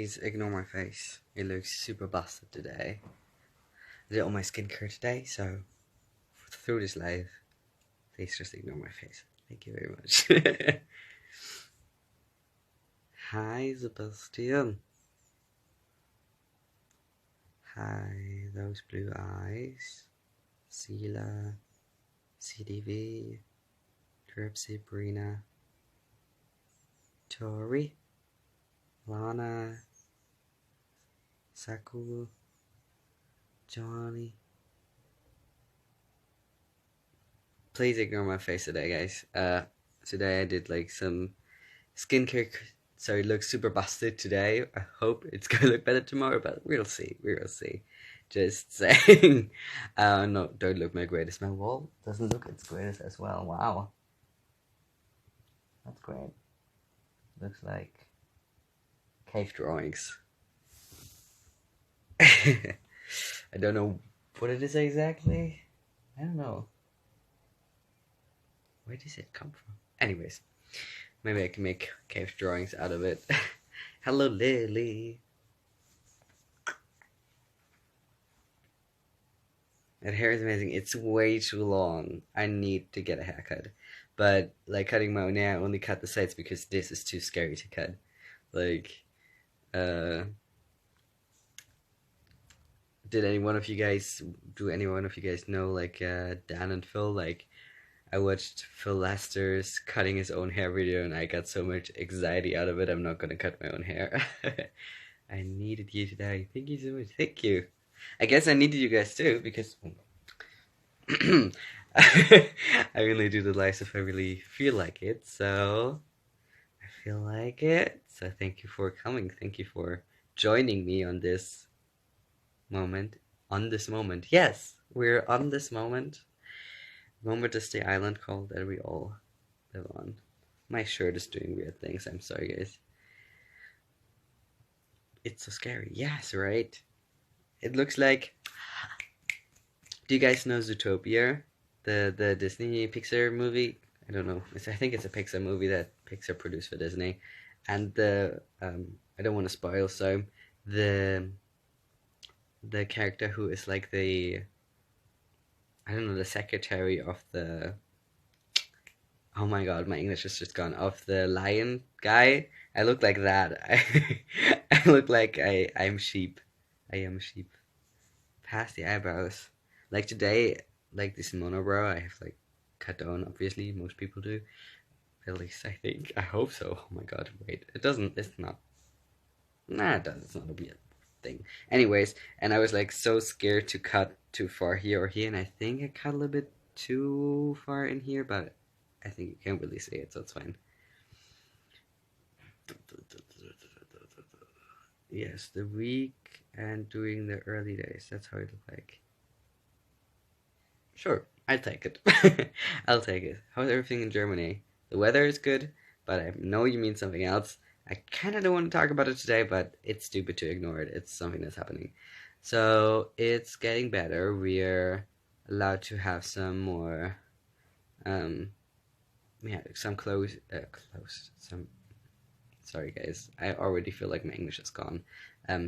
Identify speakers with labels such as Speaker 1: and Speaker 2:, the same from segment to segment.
Speaker 1: Please ignore my face. It looks super busted today. I did all my skincare today, so through this live, please just ignore my face. Thank you very much. Hi, Sebastian. Hi, those blue eyes. Sela, CDV, Tripsy, Brina, Tori, Lana, Saku, Johnny. Please ignore my face today, guys. Today I did like some skincare, so it looks super busted today. I hope it's gonna look better tomorrow, but we'll see. We'll see. Just saying. No, don't look my greatest. My wall doesn't look its greatest as well. Wow. That's great. Looks like cave drawings. I don't know what it is exactly. I don't know. Where does it come from? Anyways, maybe I can make cave drawings out of it. Hello, Lily. That hair is amazing. It's way too long. I need to get a haircut. But, like, cutting my own hair, I only cut the sides because this is too scary to cut. Like, do any one of you guys know, like, Dan and Phil? Like, I watched Phil Lester's cutting his own hair video and I got so much anxiety out of it, I'm not gonna cut my own hair. I needed you today. Thank you so much. Thank you. I guess I needed you guys too, because I really do the lives if I really feel like it, so I feel like it. So thank you for coming. Thank you for joining me on this moment. On this moment. Yes, we're on this moment. Moment is the island called that we all live on. My shirt is doing weird things. I'm sorry, guys. It's so scary. Yes, right? It looks like... Do you guys know Zootopia? The Disney Pixar movie? I don't know. I think it's a Pixar movie that Pixar produced for Disney. And the... I don't want to spoil, so... The character who is like the... I don't know, the secretary of the... Oh my god, my English is just gone. Of the lion guy, I look like that. I look like I'm sheep. I am sheep. Past the eyebrows. Like today, like this monobrow, I have like cut down. Obviously, most people do. At least I think. I hope so. Oh my god, wait. It doesn't. It's not. Nah, it doesn't. It's not a weird thing. Anyways, and I was like so scared to cut too far here or here, and I think I cut a little bit too far in here, but I think you can't really see it, so it's fine. Yes, the week and doing the early days. That's how it looked like. Sure, I'll take it. I'll take it. How's everything in Germany? The weather is good, but I know you mean something else. I kind of don't want to talk about it today, but it's stupid to ignore it. It's something that's happening. So it's getting better. We're allowed to have some more, some some. Sorry guys, I already feel like my English is gone.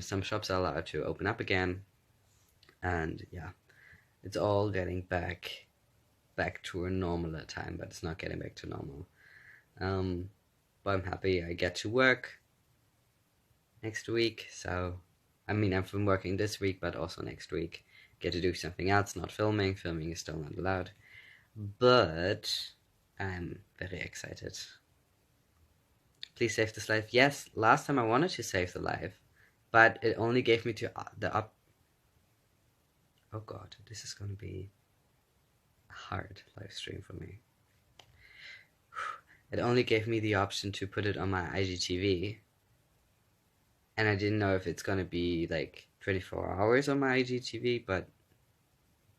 Speaker 1: Some shops are allowed to open up again, and yeah, it's all getting back to a normal time, but it's not getting back to normal. But I'm happy I get to work next week, so I mean I've been working this week, but also next week get to do something else, not filming. Filming is still not allowed, but I'm very excited. Please save this life. Yes, last time I wanted to save the life, but it only gave me to the up. Oh god, this is gonna be a hard live stream for me. It only gave me the option to put it on my IGTV, and I didn't know if it's gonna be like 24 hours on my IGTV, but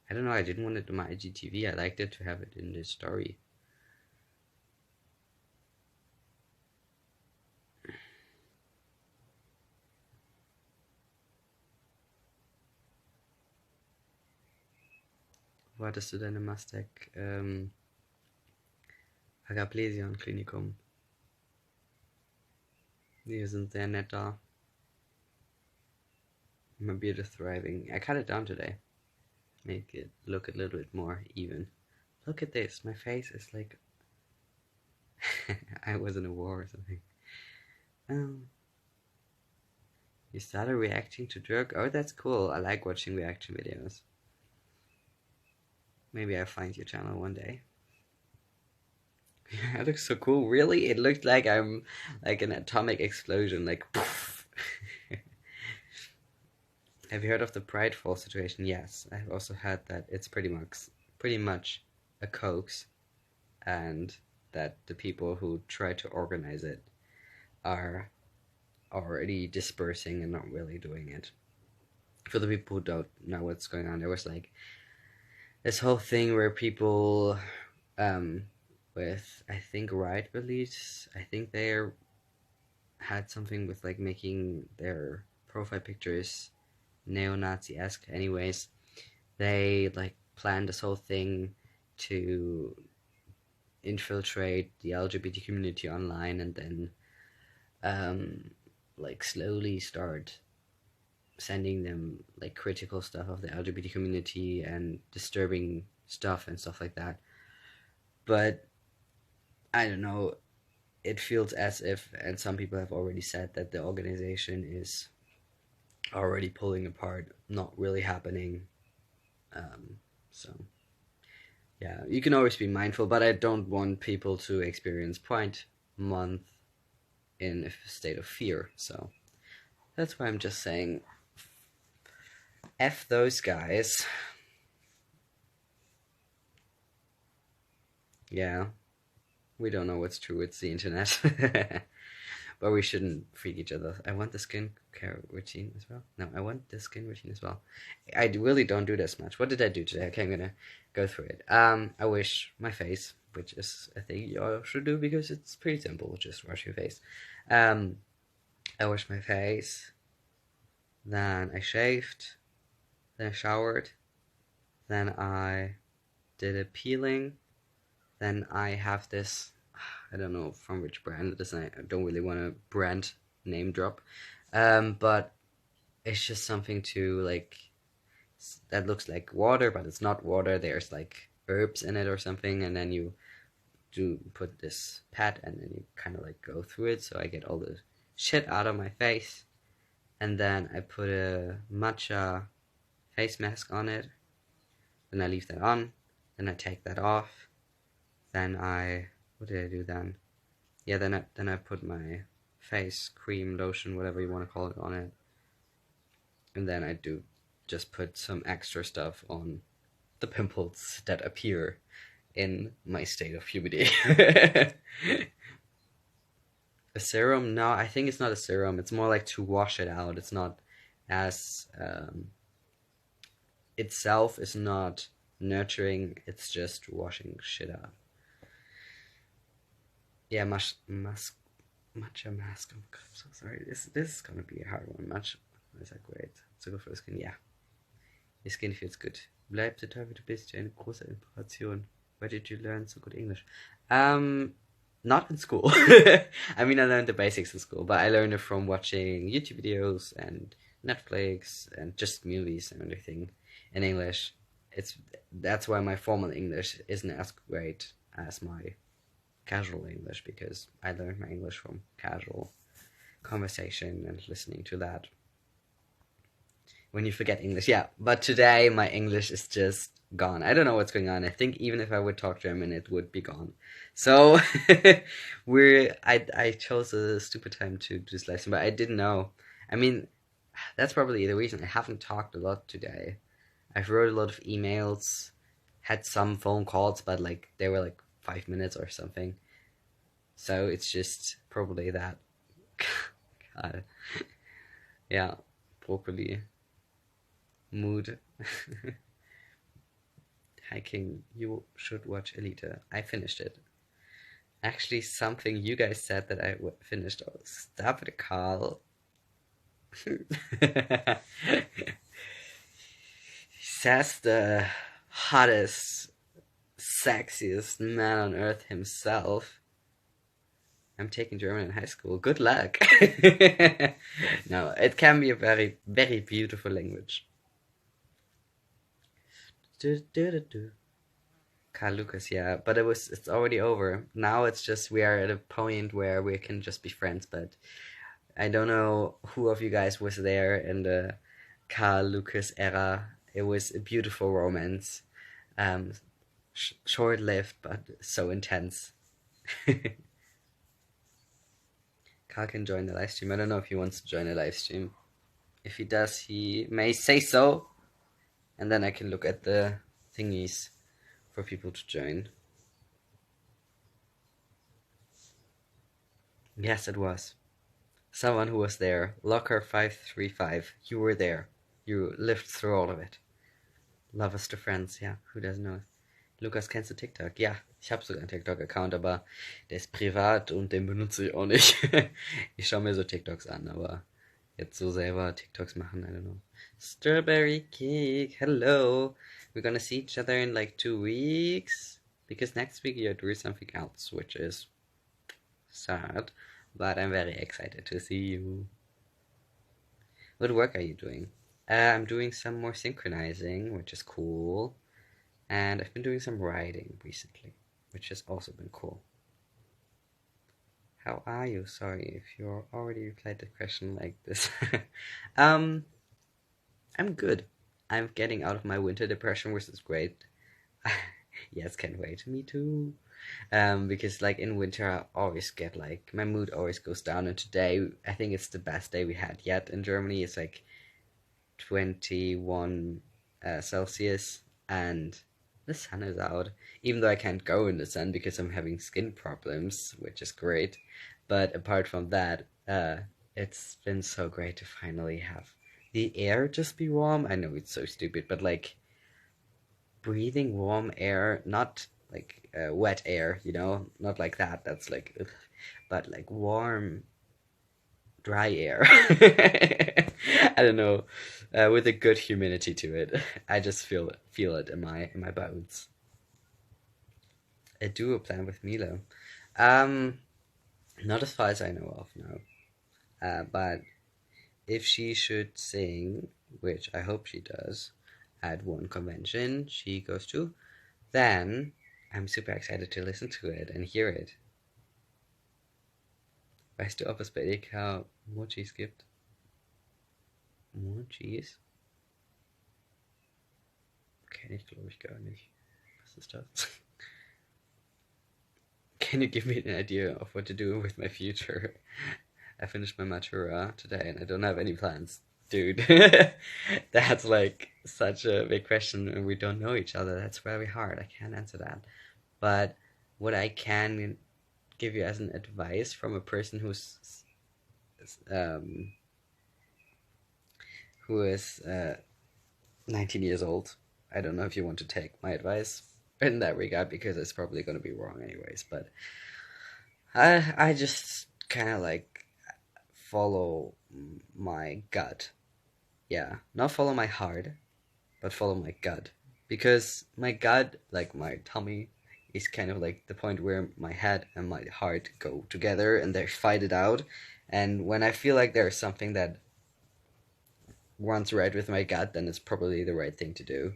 Speaker 1: I don't know, I didn't want it on my IGTV. I liked it to have it in the story. Wo hattest du deine Mastek? Agaplesion Klinikum. Die sind sehr nett da. My beard is thriving. I cut it down today. Make it look a little bit more even. Look at this. My face is like I was in a war or something. You started reacting to Dirk? Oh, that's cool. I like watching reaction videos. Maybe I'll find your channel one day. It looks so cool. Really? It looked like I'm like an atomic explosion, like poof. Have you heard of the Pride Fall situation? Yes, I've also heard that it's pretty much a hoax, and that the people who try to organize it are already dispersing and not really doing it. For the people who don't know what's going on, there was like this whole thing where people with I think riot beliefs, I think they had something with like making their profile pictures neo-Nazi-esque. Anyways, they like planned this whole thing to infiltrate the LGBT community online, and then like slowly start sending them like critical stuff of the LGBT community and disturbing stuff and stuff like that. But I don't know, it feels as if, and some people have already said that the organization is already pulling apart, not really happening. So yeah, you can always be mindful, but I don't want people to experience Pride Month in a state of fear. So that's why I'm just saying, F those guys. Yeah, we don't know what's true, it's the internet. But we shouldn't freak each other. I want the skincare routine as well. No, I want the skin routine as well. I really don't do this much. What did I do today? Okay, I'm gonna go through it. I wash my face, which is a thing you all should do because it's pretty simple. Just wash your face. I washed my face. Then I shaved. Then I showered. Then I did a peeling. Then I have this, I don't know from which brand it is. I don't really want to brand name drop, but it's just something to like that looks like water, but it's not water. There's like herbs in it or something, and then you do put this pad, and then you kind of like go through it, so I get all the shit out of my face. And then I put a matcha face mask on it. Then I leave that on. Then I take that off. Then what did I do then? Yeah, then I put my face cream, lotion, whatever you want to call it, on it. And then I do just put some extra stuff on the pimples that appear in my state of puberty. A serum? No, I think it's not a serum. It's more like to wash it out. It's not as itself is not nurturing. It's just washing shit out. Yeah, matcha mask. Oh my God, I'm so sorry. This is gonna be a hard one. Matcha is that great? So good for the skin. Yeah, your skin feels good. Bleib so toll, wie du bist. Eine große Inspiration. Where did you learn so good English? Not in school. I mean, I learned the basics in school, but I learned it from watching YouTube videos and Netflix and just movies and everything in English. That's why my formal English isn't as great as my casual English, because I learned my English from casual conversation and listening to that. When you forget English, yeah. But today my English is just gone. I don't know what's going on. I think even if I would talk German, it would be gone. So I chose a stupid time to do this lesson, but I didn't know. I mean, that's probably the reason I haven't talked a lot today. I've wrote a lot of emails, had some phone calls, but like they were like 5 minutes or something. So it's just probably that. God. Yeah, broccoli mood. Hiking, you should watch Elite. I finished it. Actually, something you guys said that I finished. Oh, stop it, Carl. He says the hottest, sexiest man on earth himself. I'm taking German in high school. Good luck. No, it can be a very, very beautiful language. Carl Lucas, yeah, but it's already over. Now it's just we are at a point where we can just be friends, but I don't know who of you guys was there in the Carl Lucas era. It was a beautiful romance. Um, Short-lived, but so intense. Carl can join the live stream. I don't know if he wants to join the live stream. If he does, he may say so, and then I can look at the thingies for people to join. Yes, it was. Someone who was there. Locker535. You were there. You lived through all of it. Love us to friends, ja. Who doesn't know? Lukas, kennst du TikTok? Ja, ich habe sogar einen TikTok-Account, aber der ist privat und den benutze ich auch nicht. Ich schaue mir so TikToks an, aber jetzt so selber TikToks machen, I don't know. Strawberry cake, hello. We're gonna see each other in like 2 weeks. Because next week you're doing something else, which is sad. But I'm very excited to see you. What work are you doing? I'm doing some more synchronizing, which is cool. And I've been doing some writing recently, which has also been cool. How are you? Sorry if you already replied the question like this. I'm good. I'm getting out of my winter depression, which is great. Yes, can't wait. Me too. Because like in winter I always get like my mood always goes down, and today I think it's the best day we had yet in Germany. It's like 21 Celsius, and the sun is out, even though I can't go in the sun because I'm having skin problems, which is great. But apart from that, it's been so great to finally have the air just be warm. I know it's so stupid, but like breathing warm air, not like wet air, not like that. That's like, ugh, but like warm, dry air. I don't know, with a good humidity to it. I just feel it in my bones. A duo plan with Milo. Um, Not as far as I know of, no. But if she should sing, which I hope she does, at one convention she goes to, then I'm super excited to listen to it and hear it. Weißt du, ob es bei EK Mochis gibt? Mochis? Kenne ich, glaube ich, gar nicht. Was ist das? Can you give me an idea of what to do with my future? I finished my matura today and I don't have any plans. Dude, that's like such a big question and we don't know each other. That's very hard. I can't answer that. But what I can give you as an advice from a person who is 19 years old. I don't know if you want to take my advice in that regard because it's probably going to be wrong anyways, but I just kind of like follow my gut. Yeah, not follow my heart, but follow my gut. Because my gut, like my tummy, is kind of like the point where my head and my heart go together and they fight it out. And when I feel like there's something that runs right with my gut, then it's probably the right thing to do.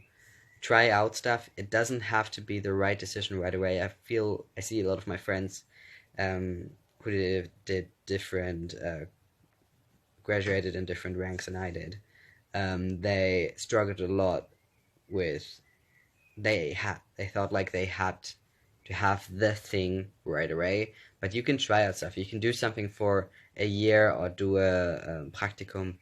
Speaker 1: Try out stuff. It doesn't have to be the right decision right away. I see a lot of my friends who did different, graduated in different ranks than I did. They struggled a lot with, they thought like they had to have the thing right away, but you can try out stuff. You can do something for a year or do a practicum,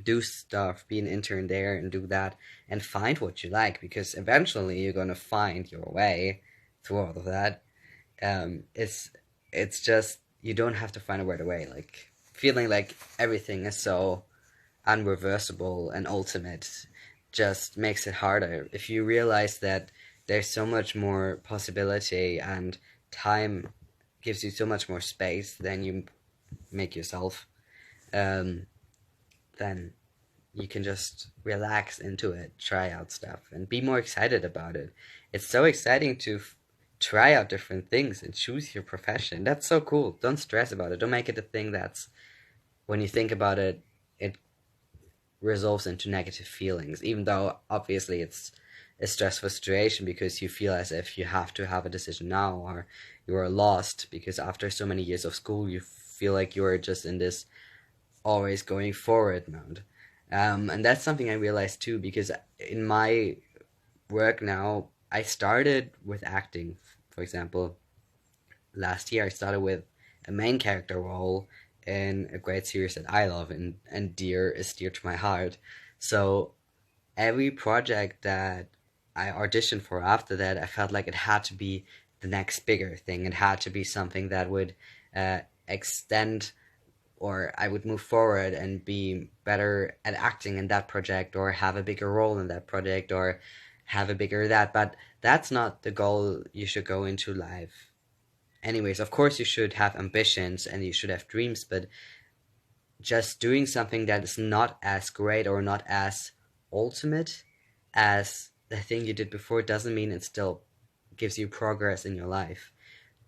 Speaker 1: do stuff, be an intern there and do that and find what you like, because eventually you're gonna find your way through all of that. It's just you don't have to find it right away. Like feeling like everything is so unreversible and ultimate just makes it harder. If you realize that there's so much more possibility and time gives you so much more space than you make yourself, then you can just relax into it, try out stuff, and be more excited about it. It's so exciting to try out different things and choose your profession. That's so cool. Don't stress about it. Don't make it a thing that's, when you think about it, it resolves into negative feelings, even though obviously it's a stressful situation because you feel as if you have to have a decision now, or you are lost because after so many years of school you feel like you're just in this always going forward mode. And that's something I realized too, because in my work now, I started with acting. For example, last year I started with a main character role in a great series that I love, and dear is dear to my heart. So every project that I auditioned for after that, I felt like it had to be the next bigger thing. It had to be something that would extend, or I would move forward and be better at acting in that project, or have a bigger role in that project, or have a bigger that. But that's not the goal you should go into life. Anyways, of course, you should have ambitions and you should have dreams, but just doing something that is not as great or not as ultimate as the thing you did before doesn't mean it still gives you progress in your life.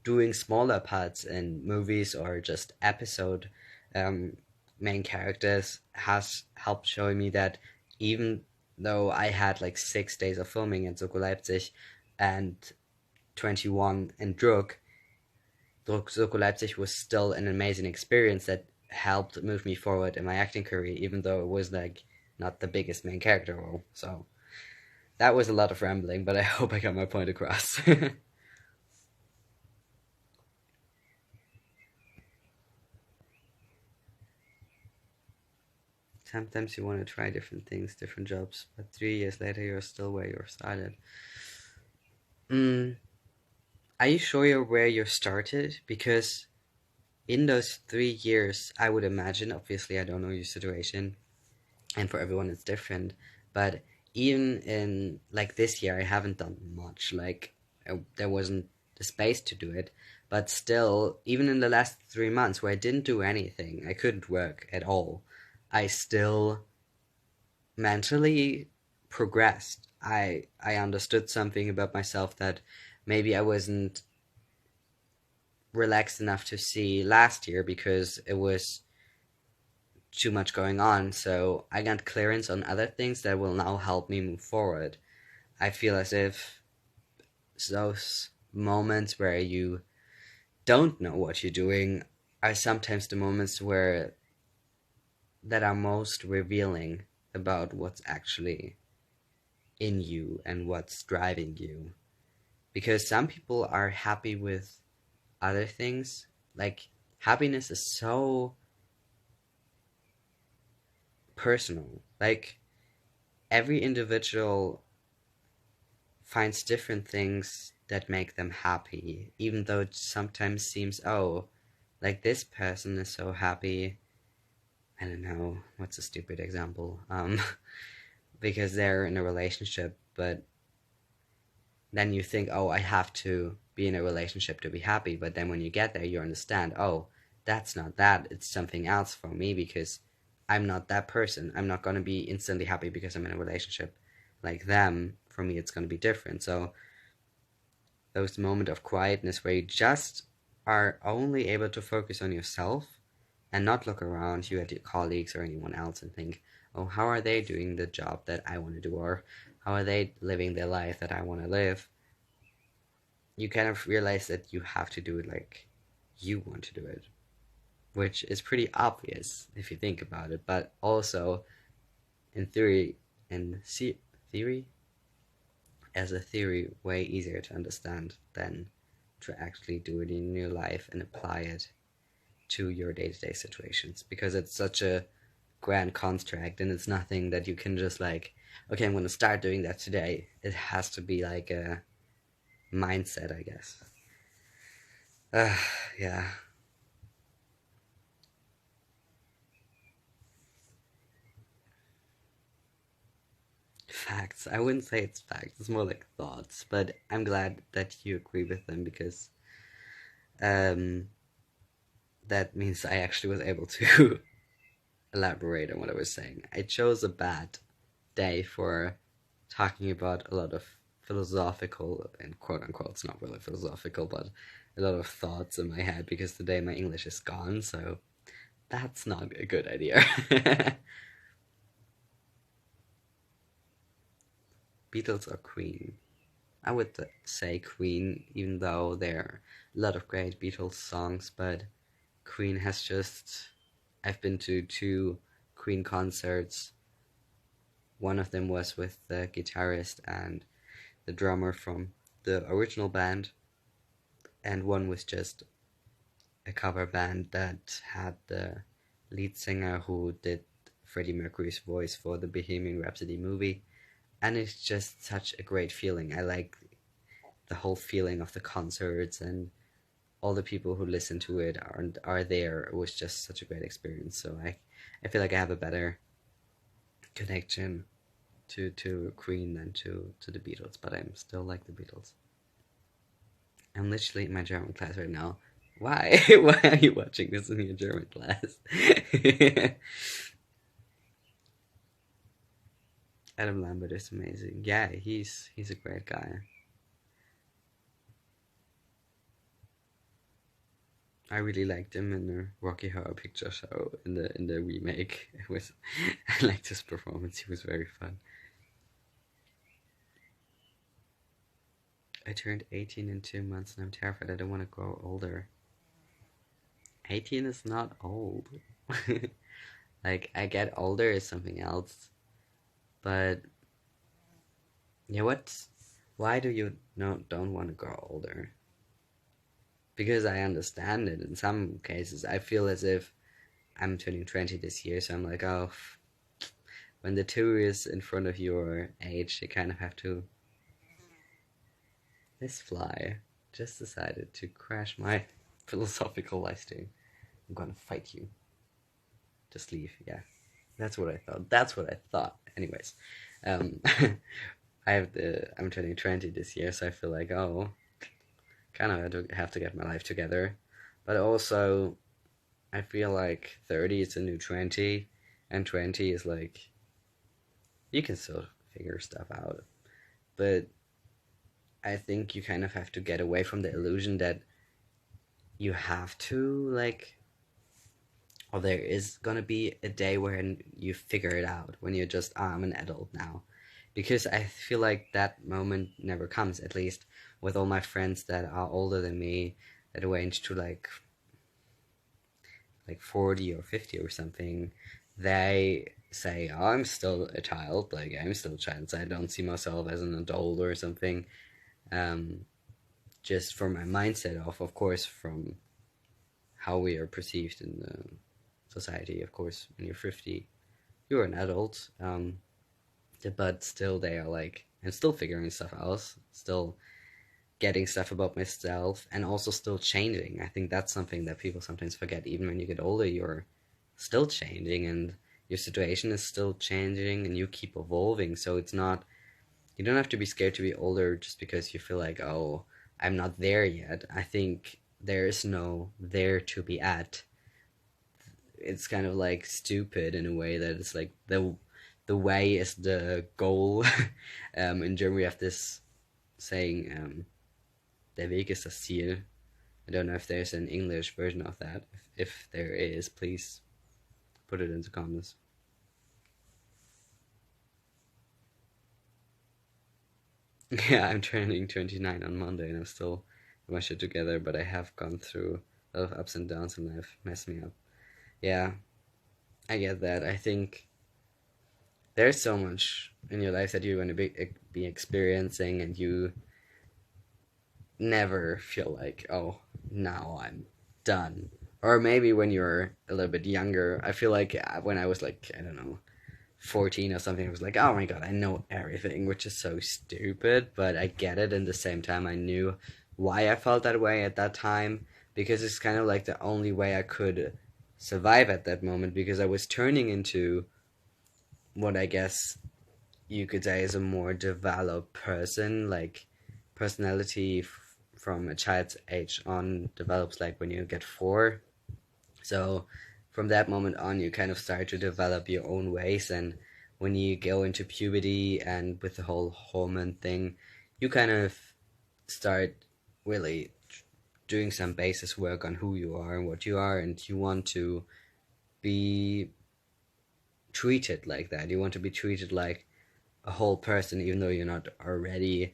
Speaker 1: Doing smaller parts in movies or just episode um, main characters has helped showing me that even though I had like 6 days of filming in Soko Leipzig and 21 in Soko Leipzig was still an amazing experience that helped move me forward in my acting career, even though it was like not the biggest main character role. So that was a lot of rambling, but I hope I got my point across. Sometimes you want to try different things, different jobs, but 3 years later you're still where you started. Mm, are you sure you're where you started? Because in those 3 years, I would imagine, obviously I don't know your situation, and for everyone it's different, but even in like this year, I haven't done much. Like there wasn't the space to do it, but still, even in the last 3 months where I didn't do anything, I couldn't work at all, I still mentally progressed. I understood something about myself that maybe I wasn't relaxed enough to see last year because it was too much going on. So I got clearance on other things that will now help me move forward. I feel as if those moments where you don't know what you're doing are sometimes the moments where that are most revealing about what's actually in you and what's driving you. Because some people are happy with other things. Like happiness is so personal. Like every individual finds different things that make them happy, even though it sometimes seems, oh, like this person is so happy. I don't know, what's a stupid example? Because they're in a relationship, but then you think, oh, I have to be in a relationship to be happy. But then when you get there, you understand, oh, that's not that. It's something else for me because I'm not that person. I'm not going to be instantly happy because I'm in a relationship like them. For me, it's going to be different. So those moments of quietness where you just are only able to focus on yourself and not look around you at your colleagues or anyone else and think, oh, how are they doing the job that I want to do, or how are they living their life that I want to live? You kind of realize that you have to do it like you want to do it, which is pretty obvious if you think about it, but also in theory, in theory, as a theory, way easier to understand than to actually do it in your life and apply it to your day-to-day situations, because it's such a grand construct and it's nothing that you can just like, okay, I'm going to start doing that today. It has to be like a mindset, I guess. uh, yeah. Facts, I wouldn't say it's facts, it's more like thoughts, but I'm glad that you agree with them because um that means I actually was able to elaborate on what I was saying. I chose a bad day for talking about a lot of philosophical, and quote unquote, it's not really philosophical, but a lot of thoughts in my head because today my English is gone, so that's not a good idea. Beatles or Queen? I would say Queen, even though there are a lot of great Beatles songs, but Queen has just. I've been to two Queen concerts. One of them was with the guitarist and the drummer from the original band, and one was just a cover band that had the lead singer who did Freddie Mercury's voice for the Bohemian Rhapsody movie. And it's just such a great feeling. I like the whole feeling of the concerts, and all the people who listen to it are there. It was just such a great experience. So I feel like I have a better connection to Queen than to the Beatles, but I'm still like the Beatles. I'm literally in my German class right now. Why? Why are you watching this in your German class? Adam Lambert is amazing. Yeah, he's a great guy. I really liked him in the Rocky Horror Picture Show in the remake. It was I liked his performance. He was very fun. I turned 18 in 2 months and I'm terrified. I don't want to grow older. 18 is not old. Like, I get older is something else. But yeah, why do you don't want to grow older? Because I understand it. In some cases, I feel as if I'm turning 20 this year, so I'm like, oh, when the two is in front of your age, you kind of have to. This fly just decided to crash my philosophical life stream. I'm gonna fight you. Just leave, yeah. That's what I thought. That's what I thought. Anyways, um, I'm turning 20 this year, so I feel like, oh, kind of have to get my life together. But also, I feel like 30 is a new 20, and 20 is like, you can still figure stuff out. But I think you kind of have to get away from the illusion that you have to, like, or there is gonna be a day when you figure it out, when you're just, I'm an adult now. Because I feel like that moment never comes, at least with all my friends that are older than me, that range to like 40 or 50 or something. They say, oh, I'm still a child, like I'm still a child, so I don't see myself as an adult or something. Just from my mindset of course, from how we are perceived in the society. Of course, when you're 50, you're an adult. But still, they are like, I'm still figuring stuff out, still getting stuff about myself, and also still changing. I think that's something that people sometimes forget. Even when you get older, you're still changing, and your situation is still changing, and you keep evolving. So it's not, you don't have to be scared to be older just because you feel like, oh, I'm not there yet. I think there is no there to be at. It's kind of like stupid in a way that it's like the way is the goal. In German we have this saying, der Weg ist das Ziel. I don't know if there's an English version of that. If there is, please put it into comments. Yeah, I'm turning 29 on Monday and I'm still with my shit together, but I have gone through a lot of ups and downs in life, messed me up. Yeah, I get that. I think there's so much in your life that you're going to be experiencing, and you never feel like, oh, now I'm done. Or maybe when you're a little bit younger, I feel like when I was like, I don't know, 14 or something, I was like, oh my god, I know everything, which is so stupid, but I get it. And the same time, I knew why I felt that way at that time, because it's kind of like the only way I could survive at that moment, because I was turning into what I guess you could say is a more developed person. Like, personality from a child's age on develops like when you get 4. So from that moment on, you kind of start to develop your own ways, and when you go into puberty and with the whole hormone thing, you kind of start really doing some basis work on who you are and what you are, and you want to be treated like that. You want to be treated like a whole person, even though you're not already.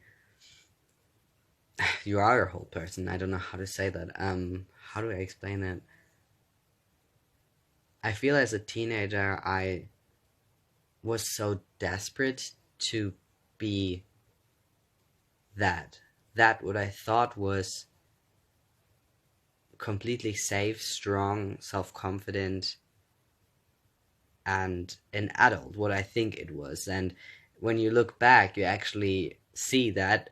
Speaker 1: You are a whole person. I don't know how to say that. How do I explain it? I feel as a teenager, I was so desperate to be that. That what I thought was completely safe, strong, self confident, and an adult, what I think it was. And when you look back, you actually see that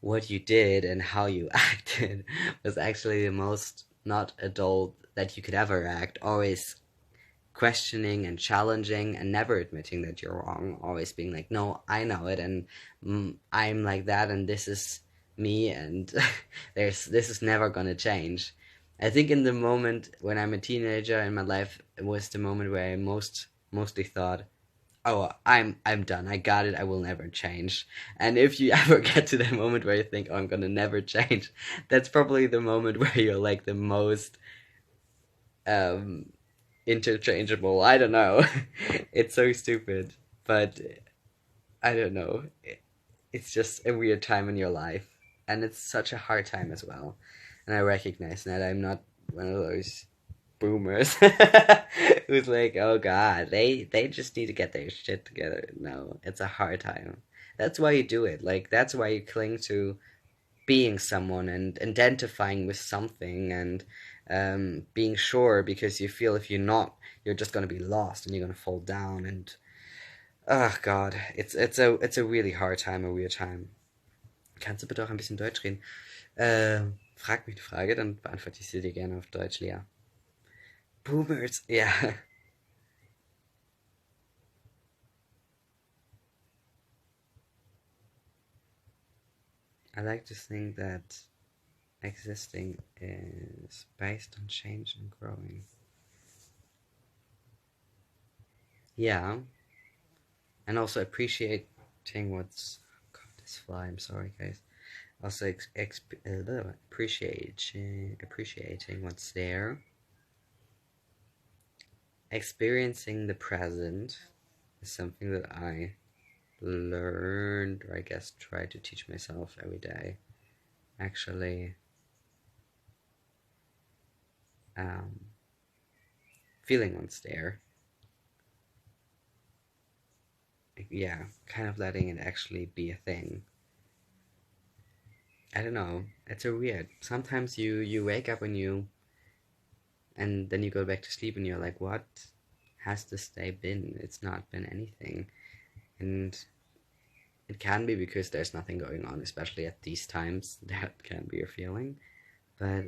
Speaker 1: what you did and how you acted was actually the most not adult that you could ever act. Always questioning and challenging and never admitting that you're wrong. Always being like, no, I know it, and I'm like that, and this is me, and this is never gonna change. I think in the moment when I'm a teenager in my life, it was the moment where I mostly thought, oh, I'm done. I got it. I will never change. And if you ever get to that moment where you think, oh, I'm gonna never change, that's probably the moment where you're like the most um interchangeable. I don't know. It's so stupid, but I don't know. It's just a weird time in your life, and it's such a hard time as well. And I recognize that I'm not one of those boomers who's like, oh god, they just need to get their shit together. No, it's a hard time. That's why you do it. Like that's why you cling to being someone and identifying with something and being sure, because you feel if you're not, you're just gonna be lost and you're gonna fall down. And oh god, it's a really hard time, a weird time. Kannst du bitte auch ein bisschen Deutsch reden? Frag mich eine Frage, dann beantworte ich sie dir gerne auf Deutsch, Lea. Boomers, yeah. I like to think that existing is based on change and growing. Yeah, and also appreciating what's. God, this fly. I'm sorry, guys. Also, appreciating what's there. Experiencing the present is something that I learned, or I guess try to teach myself every day. Actually, feeling what's there. Yeah, kind of letting it actually be a thing. I don't know. It's a weird. Sometimes you wake up and then you go back to sleep and you're like, what has this day been? It's not been anything. And it can be because there's nothing going on, especially at these times. That can be a feeling. But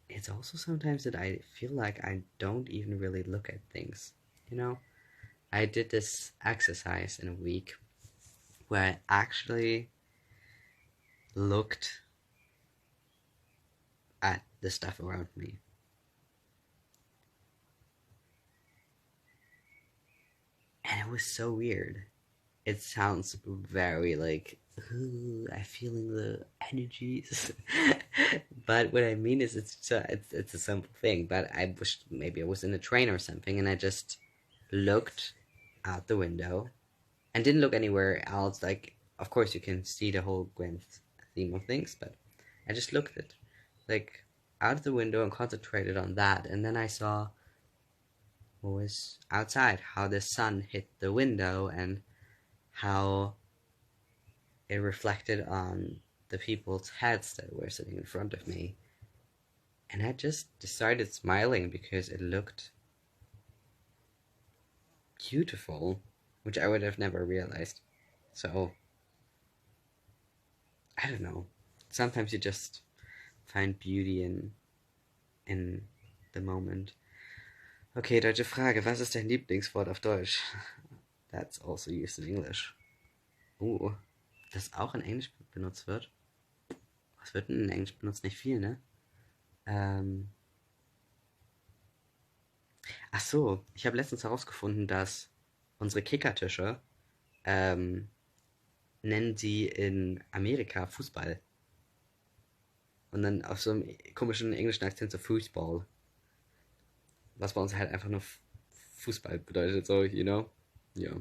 Speaker 1: it's also sometimes that I feel like I don't even really look at things. You know? I did this exercise in a week where I actually looked at the stuff around me. And it was so weird. It sounds very like, ooh, I'm feeling the energies. But what I mean is, it's a simple thing. But I wish maybe I was in a train or something, and I just looked out the window and didn't look anywhere else. Like, of course, you can see the whole grand theme of things, but I just looked at, like, out the window and concentrated on that. And then I saw what was outside, how the sun hit the window and how it reflected on the people's heads that were sitting in front of me. And I just started smiling because it looked beautiful, which I would have never realized. So, I don't know. Sometimes you just find beauty in the moment. Okay, deutsche Frage. Was ist dein Lieblingswort auf Deutsch? That's also used in English. Das auch in Englisch benutzt wird. Was wird denn in Englisch benutzt? Nicht viel, ne? Ach so, ich habe letztens herausgefunden, dass unsere Kickertische nennen sie in Amerika Fußball. Und dann auf so einem komischen englischen Akzent so Fußball. Was bei uns halt einfach nur Fußball bedeutet, so, you know? Yeah.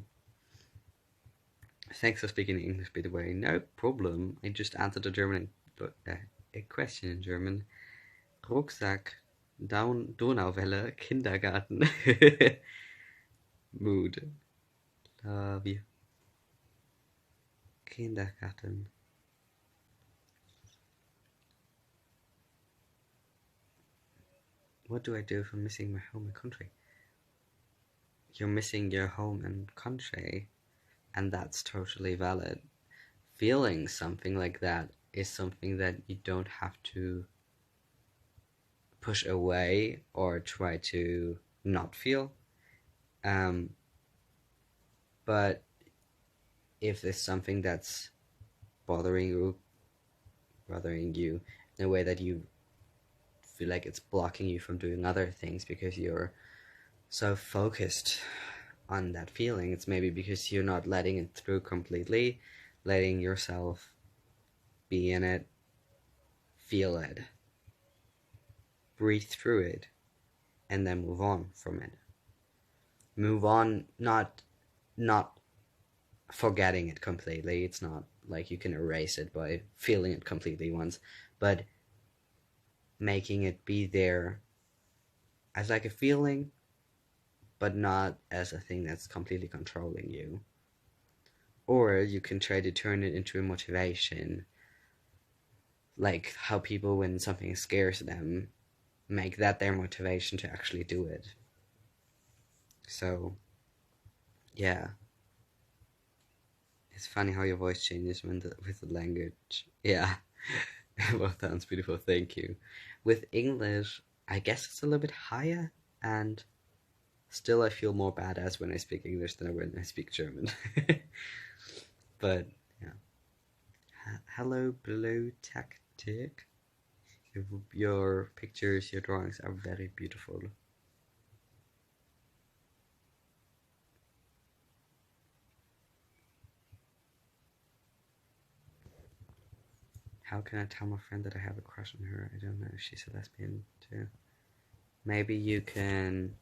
Speaker 1: Thanks for speaking English, by the way. No problem. I just answered a question in German. Rucksack, Donauwelle, Kindergarten. Mood. Love you. Kindergarten. What do I do for missing my home and country? You're missing your home and country, and that's totally valid. Feeling something like that is something that you don't have to push away or try to not feel. But if there's something that's bothering you in a way that you feel like it's blocking you from doing other things because you're so focused on that feeling, it's maybe because you're not letting it through completely, letting yourself be in it, feel it, breathe through it, and then move on from it. Move on, not forgetting it completely. It's not like you can erase it by feeling it completely once, but making it be there as like a feeling, but not as a thing that's completely controlling you. Or you can try to turn it into a motivation, like how people, when something scares them, make that their motivation to actually do it. So, yeah. It's funny how your voice changes with the language. Yeah. Well, sounds beautiful, thank you. With English, I guess it's a little bit higher, and still I feel more badass when I speak English than when I speak German. But, yeah. Hello, Blue Tactic. Your pictures, your drawings are very beautiful. How can I tell my friend that I have a crush on her? I don't know if she's a lesbian too. Maybe you can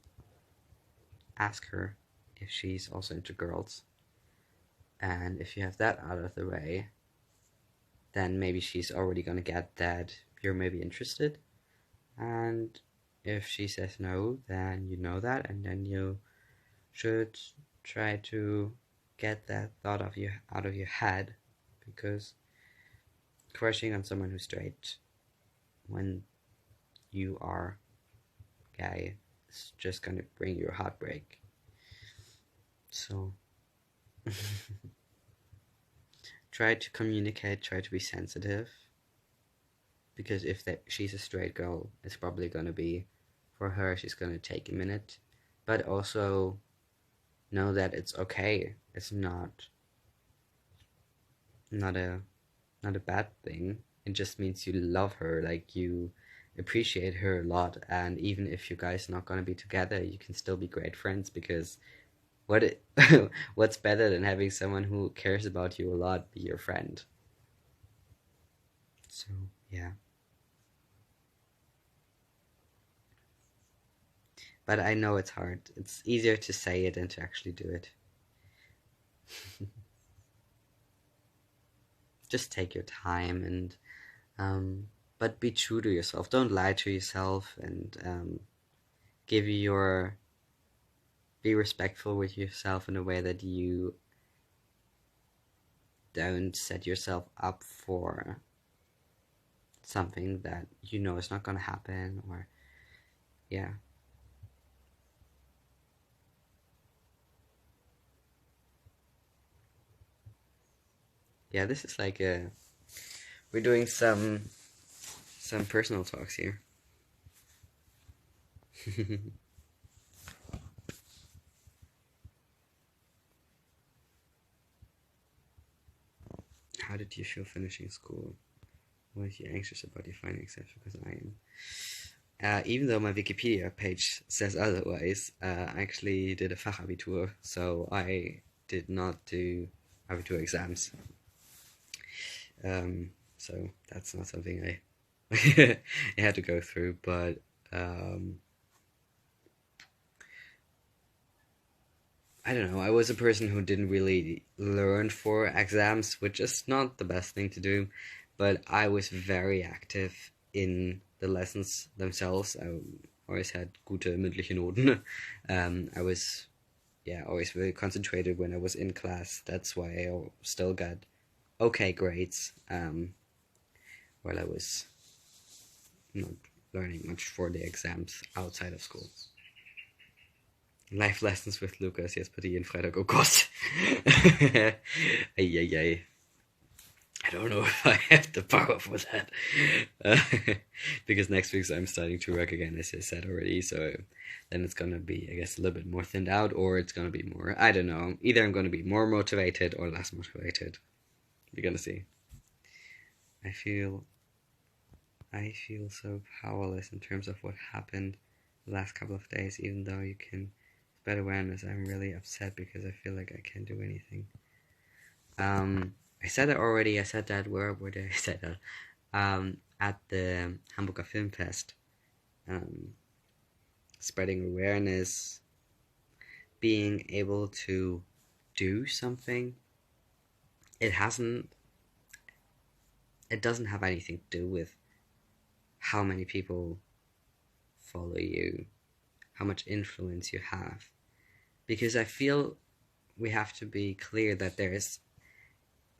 Speaker 1: ask her if she's also into girls. And if you have that out of the way, then maybe she's already gonna get that you're maybe interested. And if she says no, then you know that, and then you should try to get that thought of you out of your head, because crushing on someone who's straight when you are gay is just gonna bring you a heartbreak. So try to communicate, try to be sensitive, because if she's a straight girl, it's probably gonna be, for her, she's gonna take a minute, but also know that it's okay. It's not a bad thing. It just means you love her, like you appreciate her a lot, and even if you guys are not gonna be together, you can still be great friends, because what's better than having someone who cares about you a lot be your friend? So, yeah. But I know it's hard. It's easier to say it than to actually do it. Just take your time, and but be true to yourself. Don't lie to yourself, and be respectful with yourself in a way that you don't set yourself up for something that you know is not gonna happen, or yeah. Yeah, this is like we're doing some personal talks here. How did you feel finishing school? Was you anxious about your final exams? Because I am. Even though my Wikipedia page says otherwise, I actually did a Fachabitur, so I did not do Abitur exams. So that's not something I I had to go through, but I don't know. I was a person who didn't really learn for exams, which is not the best thing to do, but I was very active in the lessons themselves. I always had gute mündliche Noten. I was, yeah, always very concentrated when I was in class. That's why I still got okay grades while I was not learning much for the exams outside of school. Life lessons with Lukas, jetzt bitte jeden Freitag. Oh Gott. Eieiei. I don't know if I have the power for that. Because next week I'm starting to work again, as I said already. So then it's gonna be, I guess, a little bit more thinned out, or it's gonna be more, I don't know. Either I'm gonna be more motivated or less motivated. You're gonna see. I feel so powerless in terms of what happened the last couple of days, even though you can spread awareness. I'm really upset because I feel like I can't do anything. I said that already. I said that, where did I say that? At the Hamburger Film Fest. Spreading awareness, being able to do something. It doesn't have anything to do with how many people follow you, how much influence you have. Because I feel we have to be clear that there is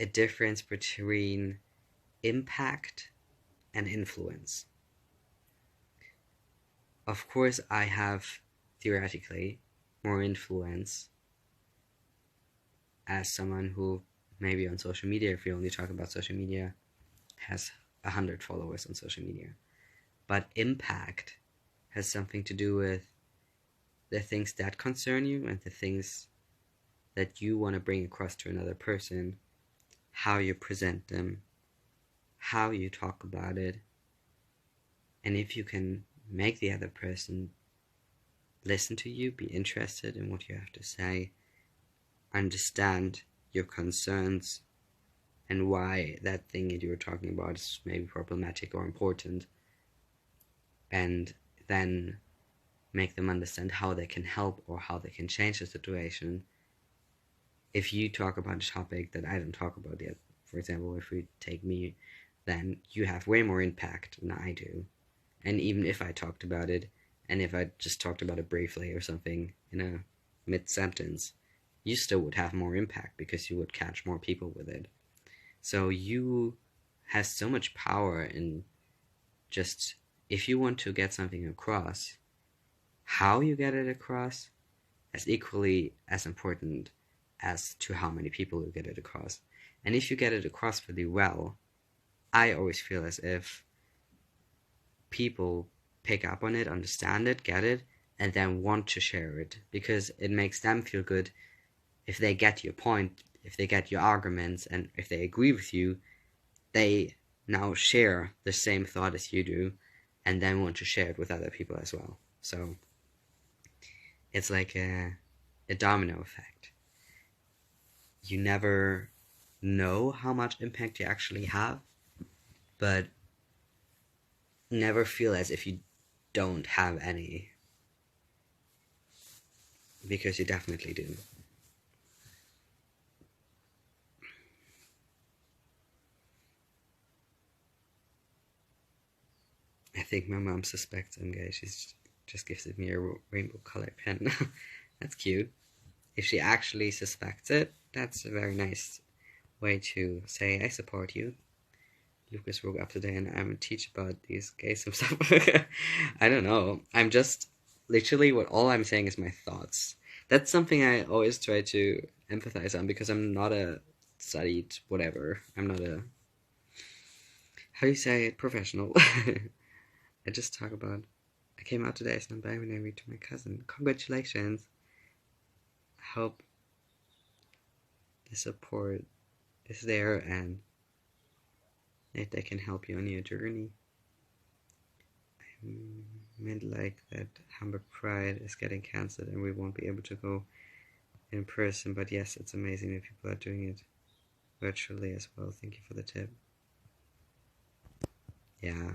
Speaker 1: a difference between impact and influence. Of course, I have theoretically more influence as someone who maybe on social media, if we only talk about social media, has 100 followers on social media. But impact has something to do with the things that concern you and the things that you want to bring across to another person, how you present them, how you talk about it, and if you can make the other person listen to you, be interested in what you have to say, understand your concerns, and why that thing that you were talking about is maybe problematic or important, and then make them understand how they can help or how they can change the situation. If you talk about a topic that I don't talk about yet, for example, if we take me, then you have way more impact than I do. And even if I talked about it, and if I just talked about it briefly or something in a mid-sentence, you still would have more impact because you would catch more people with it. So you have so much power in just, if you want to get something across, how you get it across is equally as important as to how many people you get it across. And if you get it across really well, I always feel as if people pick up on it, understand it, get it, and then want to share it, because it makes them feel good if they get your point, if they get your arguments, and if they agree with you, they now share the same thought as you do, and then want to share it with other people as well. So it's like a domino effect. You never know how much impact you actually have, but never feel as if you don't have any, because you definitely do. I think my mom suspects I'm gay. She's just gifted me a rainbow colored pen. That's cute. If she actually suspects it, that's a very nice way to say, I support you. Lukas woke up today and I'm gonna teach about these gays and stuff. I don't know. I'm just, literally, what all I'm saying is my thoughts. That's something I always try to empathize on, because I'm not a studied whatever. I'm not a, how do you say it, professional. I just talk about, I came out today, so I'm married to my cousin. Congratulations. I hope the support is there and that they can help you on your journey. I meant like that Hamburg Pride is getting cancelled and we won't be able to go in person, but yes, it's amazing that people are doing it virtually as well. Thank you for the tip. Yeah,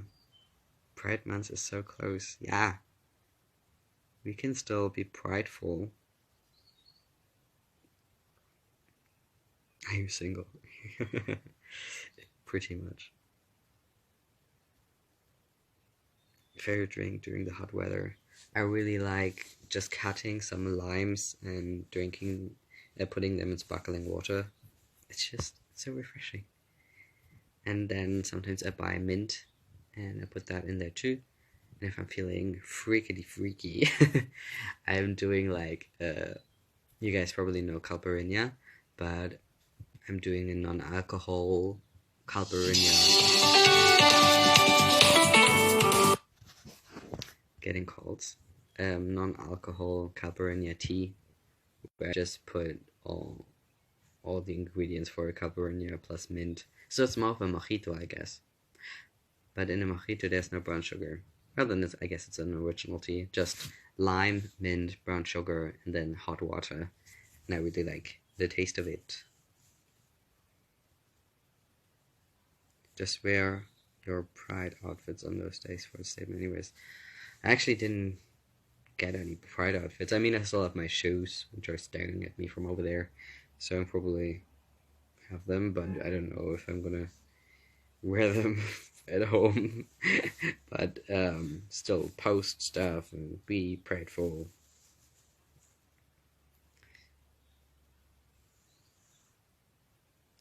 Speaker 1: Pride Month is so close. Yeah, we can still be prideful. Are you single? Pretty much. Favorite drink during the hot weather. I really like just cutting some limes and drinking, putting them in sparkling water. It's just so refreshing. And then sometimes I buy mint and I put that in there too. And if I'm feeling freaky, I'm doing like, you guys probably know caipirinha, but I'm doing a non-alcohol caipirinha. Getting colds. Non-alcohol caipirinha tea, where I just put all the ingredients for a caipirinha plus mint. So it's more of a mojito, I guess. But in a mojito, there's no brown sugar. Well, then I guess it's an original tea. Just lime, mint, brown sugar, and then hot water. And I really like the taste of it. Just wear your pride outfits on those days for a statement. Anyways, I actually didn't get any pride outfits. I mean, I still have my shoes, which are staring at me from over there. So I probably have them, but I don't know if I'm gonna wear them at home. But still post stuff and be prideful.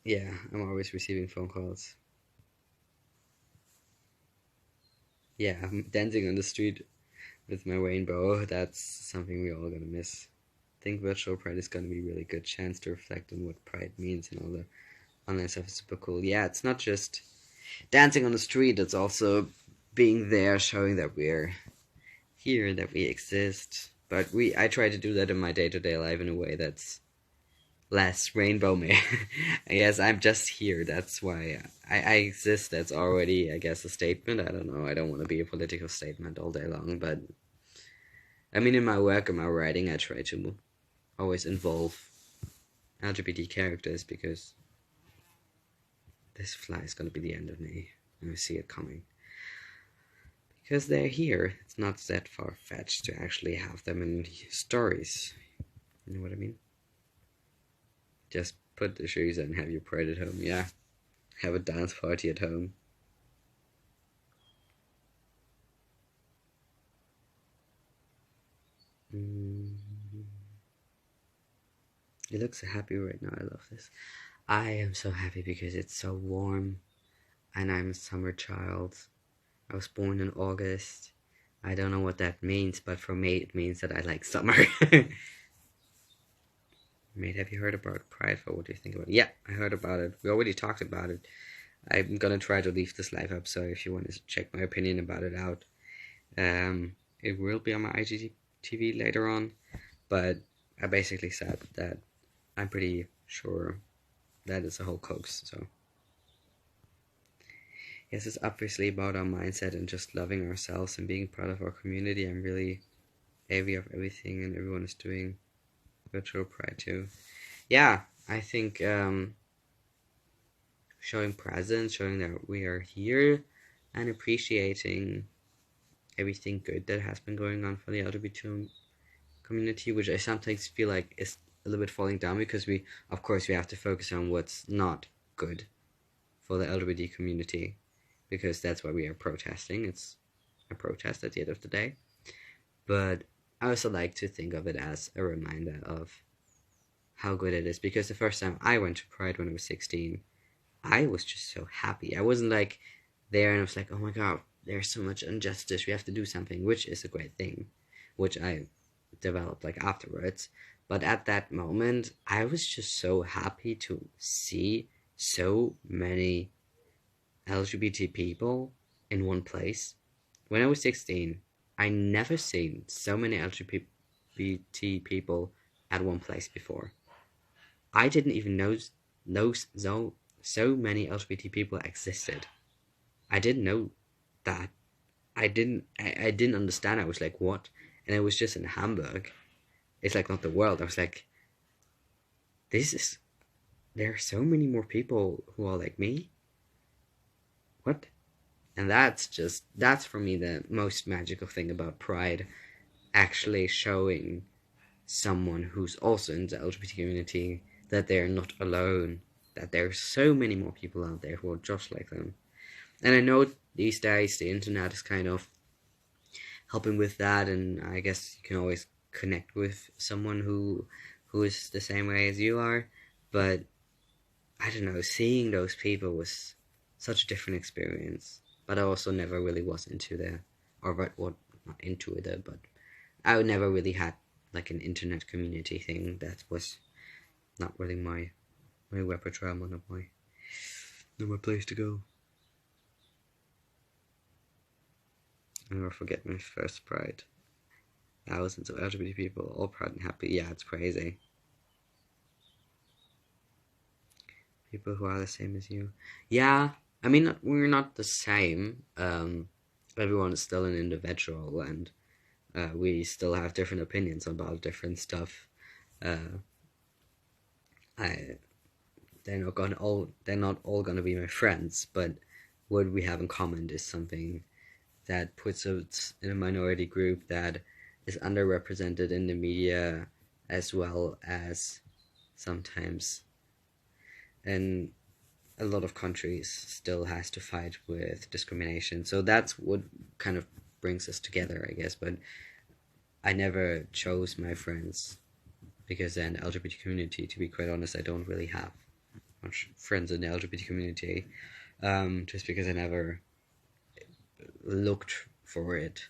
Speaker 1: Yeah, I'm always receiving phone calls. Yeah, I'm dancing on the street with my rainbow. That's something we're all gonna miss. I think virtual pride is gonna be a really good chance to reflect on what pride means, and all the online stuff is super cool. Yeah, it's not just dancing on the street, it's also being there, showing that we're here, that we exist. But I try to do that in my day-to-day life in a way that's less rainbow man. I guess I'm just here. That's why I exist. That's already, I guess, a statement. I don't know. I don't want to be a political statement all day long, but I mean, in my work, in my writing, I try to always involve LGBT characters because this fly is gonna be the end of me. I see it coming. Because they're here. It's not that far-fetched to actually have them in stories. You know what I mean? Just put the shoes on and have your pride at home, yeah. Have a dance party at home. You look so happy right now, I love this. I am so happy because it's so warm and I'm a summer child. I was born in August. I don't know what that means, but for me it means that I like summer. Mate, have you heard about Pride? Or what do you think about it? Yeah, I heard about it. We already talked about it. I'm gonna try to leave this live up, so if you want to check my opinion about it out, it will be on my IGTV later on. But I basically said that I'm pretty sure that it's a whole hoax. So yes, it's obviously about our mindset and just loving ourselves and being part of our community. I'm really heavy of everything, and everyone is doing virtual pride too. Yeah, I think showing presence, showing that we are here, and appreciating everything good that has been going on for the LGBT community, which I sometimes feel like is a little bit falling down because of course, we have to focus on what's not good for the LGBT community because that's why we are protesting. It's a protest at the end of the day. But I also like to think of it as a reminder of how good it is because the first time I went to Pride when I was 16, I was just so happy. I wasn't like there and I was like, oh my god, there's so much injustice, we have to do something, which is a great thing, which I developed like afterwards. But at that moment, I was just so happy to see so many LGBT people in one place. When I was 16, I never seen so many LGBT people at one place before. I didn't even know so many LGBT people existed. I didn't know that. I didn't understand. I was like, what? And I was just in Hamburg. It's like not the world. I was like, there are so many more people who are like me. What? And that's for me the most magical thing about Pride, actually showing someone who's also in the LGBT community that they're not alone, that there's so many more people out there who are just like them. And I know these days the internet is kind of helping with that, and I guess you can always connect with someone who is the same way as you are. But I don't know, seeing those people was such a different experience. But I also never really was into the, or what not into it, but I never really had like an internet community thing. That was not really my repertoire, not my place to go. I'll never forget my first Pride. Thousands of LGBT people, all proud and happy. Yeah, it's crazy. People who are the same as you. Yeah, I mean, we're not the same. Everyone is still an individual, and we still have different opinions about different stuff. Uh, I they're not all gonna be my friends, but what we have in common is something that puts us in a minority group that is underrepresented in the media, as well as sometimes in a lot of countries still has to fight with discrimination. So that's what kind of brings us together, I guess. But I never chose my friends because in the LGBT community, to be quite honest, I don't really have much friends in the LGBT community, just because I never looked for it.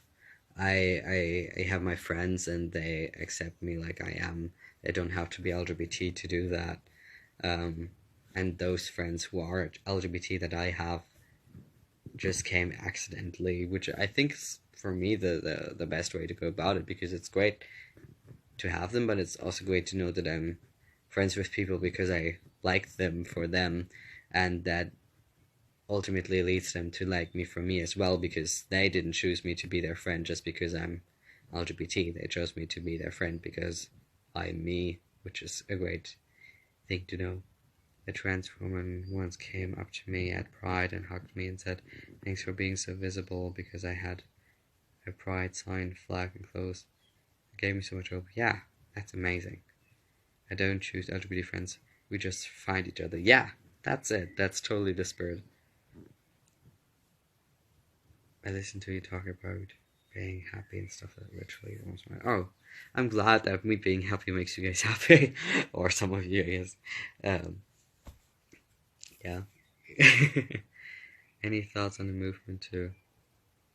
Speaker 1: I have my friends and they accept me like I am. They don't have to be LGBT to do that. And those friends who are LGBT that I have just came accidentally, which I think is for me the best way to go about it, because it's great to have them, but it's also great to know that I'm friends with people because I like them for them, and that ultimately leads them to like me for me as well, because they didn't choose me to be their friend just because I'm LGBT. They chose me to be their friend because I'm me, which is a great thing to know. A trans woman once came up to me at Pride and hugged me and said, "Thanks for being so visible," because I had a Pride sign, flag, and clothes. It gave me so much hope. Yeah, that's amazing. I don't choose LGBT friends. We just find each other. Yeah, that's it. That's totally the spirit. I listen to you talk about being happy and stuff that literally almost my. Oh, I'm glad that me being happy makes you guys happy, or some of you, I guess. Yeah. Any thoughts on the movement to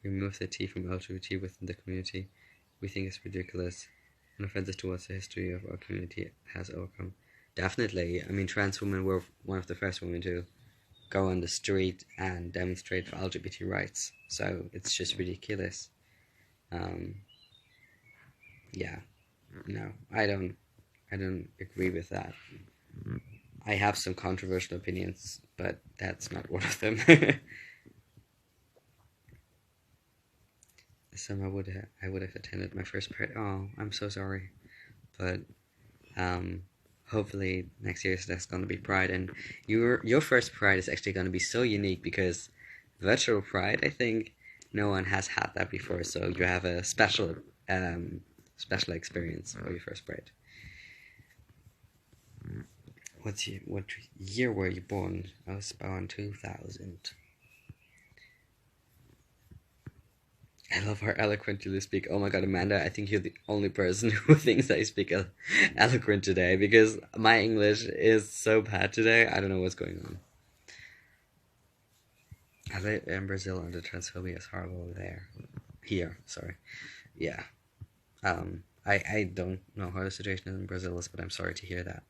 Speaker 1: remove the T from LGBT within the community? We think it's ridiculous and offensive towards the history of our community has overcome. Definitely. I mean, trans women were one of the first women to go on the street and demonstrate for LGBT rights. So it's just ridiculous. Yeah. No, I don't agree with that. I have some controversial opinions, but that's not one of them. Some I would have attended my first Pride. Oh, I'm so sorry, but hopefully next year there's gonna be Pride, and your first Pride is actually gonna be so unique because virtual Pride, I think no one has had that before, so you have a special experience for your first Pride. What year were you born? I was born 2000. I love how eloquently you speak. Oh my god, Amanda, I think you're the only person who thinks I speak eloquent today, because my English is so bad today. I don't know what's going on. I live in Brazil and the transphobia is horrible there. Here, sorry. Yeah. I don't know how the situation in Brazil is, but I'm sorry to hear that.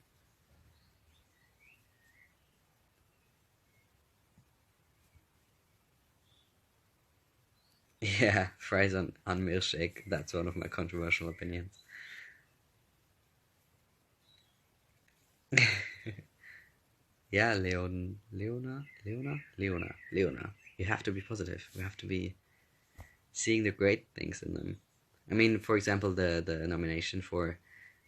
Speaker 1: Yeah, fries on milkshake. That's one of my controversial opinions. Yeah, Leona. You have to be positive. We have to be seeing the great things in them. I mean, for example, the nomination for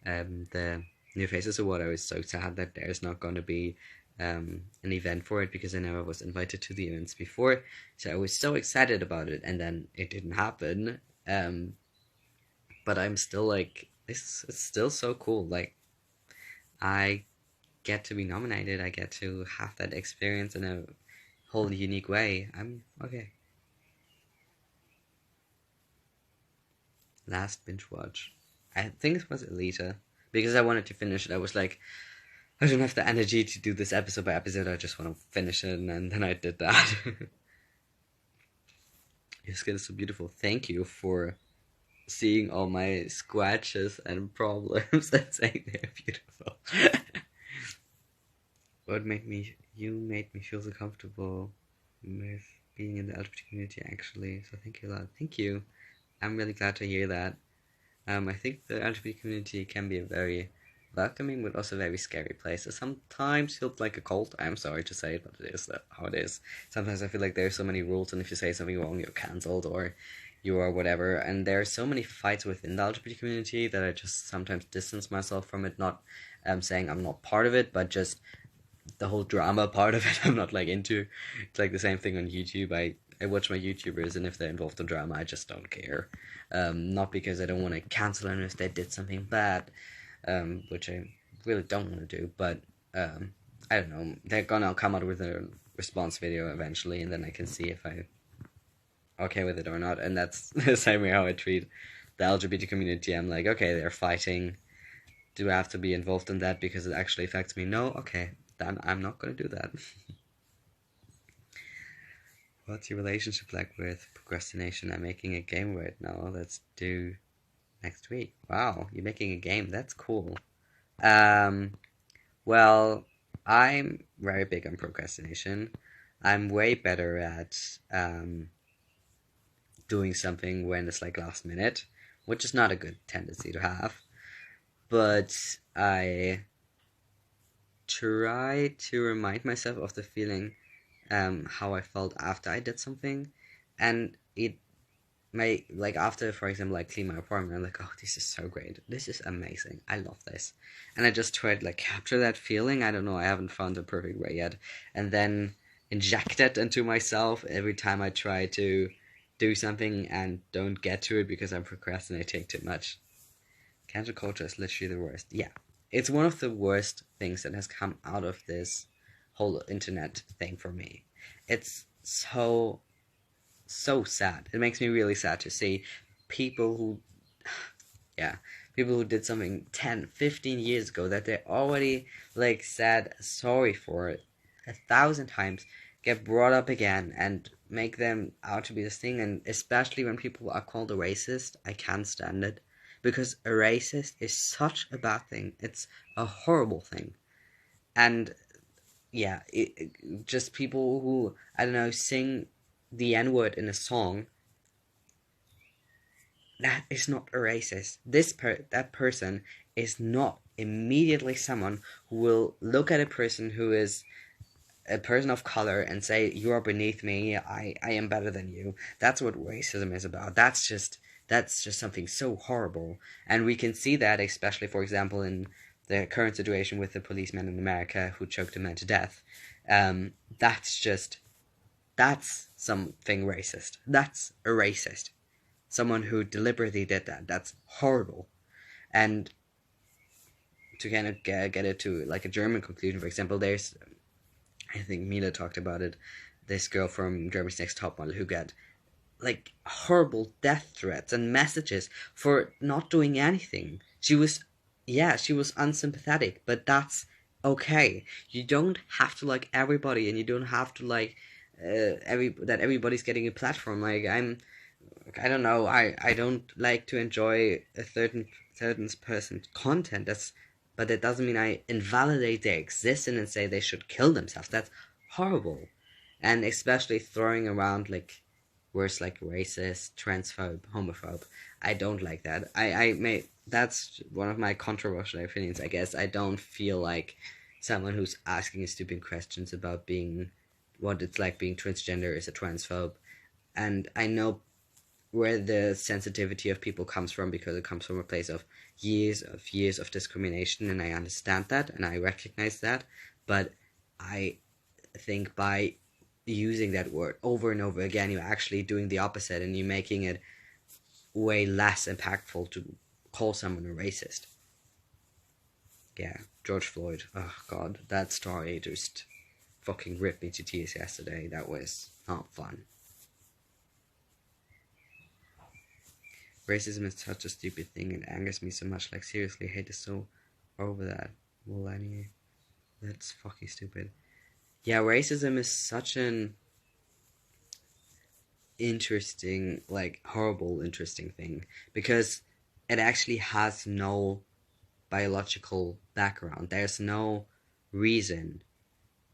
Speaker 1: the New Faces Award, I was so sad that there's not going to be an event for it because I never was invited to the events before. So I was so excited about it, and then it didn't happen. But I'm still like, it's still so cool. Like, I get to be nominated. I get to have that experience in a whole unique way. I'm okay. Last binge watch. I think it was Elita because I wanted to finish it. I was like, I don't have the energy to do this episode by episode. I just want to finish it, and then I did that. Your skin is so beautiful. Thank you for seeing all my scratches and problems and saying they're beautiful. You made me feel so comfortable with being in the LGBT community, actually. So thank you a lot. Thank you. I'm really glad to hear that. I think the LGBT community can be a very welcoming but also very scary place. It sometimes feels like a cult. I'm sorry to say it, but it is how it is. Sometimes I feel like there's so many rules, and if you say something wrong, you're cancelled or you are whatever. And there are so many fights within the LGBT community that I just sometimes distance myself from it. Not saying I'm not part of it, but just the whole drama part of it I'm not like into. It's like the same thing on YouTube. I watch my YouTubers, and if they're involved in drama, I just don't care. Not because I don't want to cancel them if they did something bad, which I really don't want to do, but I don't know. They're gonna come out with a response video eventually, and then I can see if I'm okay with it or not. And that's the same way how I treat the LGBT community. I'm like, okay, they're fighting. Do I have to be involved in that because it actually affects me? No? Okay, then I'm not gonna do that. What's your relationship like with procrastination? I'm making a game right now. Let's do next week. Wow, you're making a game. That's cool. Well, I'm very big on procrastination. I'm way better at doing something when it's like last minute, which is not a good tendency to have. But I try to remind myself of the feeling how I felt after I did something, and it may like after, for example, like clean my apartment. I'm like, oh, this is so great, this is amazing, I love this, and I just try to like capture that feeling. I don't know, I haven't found the perfect way yet, and then inject that into myself every time I try to do something and don't get to it because I'm procrastinating too much. Cancel culture is literally the worst. Yeah, it's one of the worst things that has come out of this whole internet thing for me. It's so sad. It makes me really sad to see people who yeah, people who did something 10, 15 years ago that they already like said sorry for it 1,000 times get brought up again and make them out to be this thing. And especially when people are called a racist, I can't stand it, because a racist is such a bad thing. It's a horrible thing. And yeah, just people who, I don't know, sing the N-word in a song, that is not a racist. That person is not immediately someone who will look at a person who is a person of color and say, you are beneath me, I am better than you. That's what racism is about. That's just something so horrible. And we can see that especially, for example, in the current situation with the policeman in America who choked a man to death. That's something racist. That's a racist. Someone who deliberately did that. That's horrible. And to kind of get it to like a German conclusion, for example, there's, I think Mila talked about it, this girl from Germany's Next Top Model who got like horrible death threats and messages for not doing anything. She was unsympathetic, but that's okay. You don't have to like everybody, and you don't have to like everybody's getting a platform. Like I don't know. I don't like to enjoy a certain person's content. But that doesn't mean I invalidate their existence and say they should kill themselves. That's horrible, and especially throwing around like words like racist, transphobe, homophobe. I don't like that. That's one of my controversial opinions, I guess. I don't feel like someone who's asking stupid questions about being what it's like being transgender is a transphobe. And I know where the sensitivity of people comes from, because it comes from a place of years of discrimination, and I understand that and I recognize that, but I think by using that word over and over again, you're actually doing the opposite, and you're making it way less impactful to call someone a racist. Yeah, George Floyd. Oh god, that story just fucking ripped me to tears yesterday. That was not fun. Racism is such a stupid thing. It angers me so much. Like, seriously, hate is so over that. Well, anyway, that's fucking stupid. Yeah, racism is such an interesting, like, horrible, interesting thing, because it actually has no biological background. There's no reason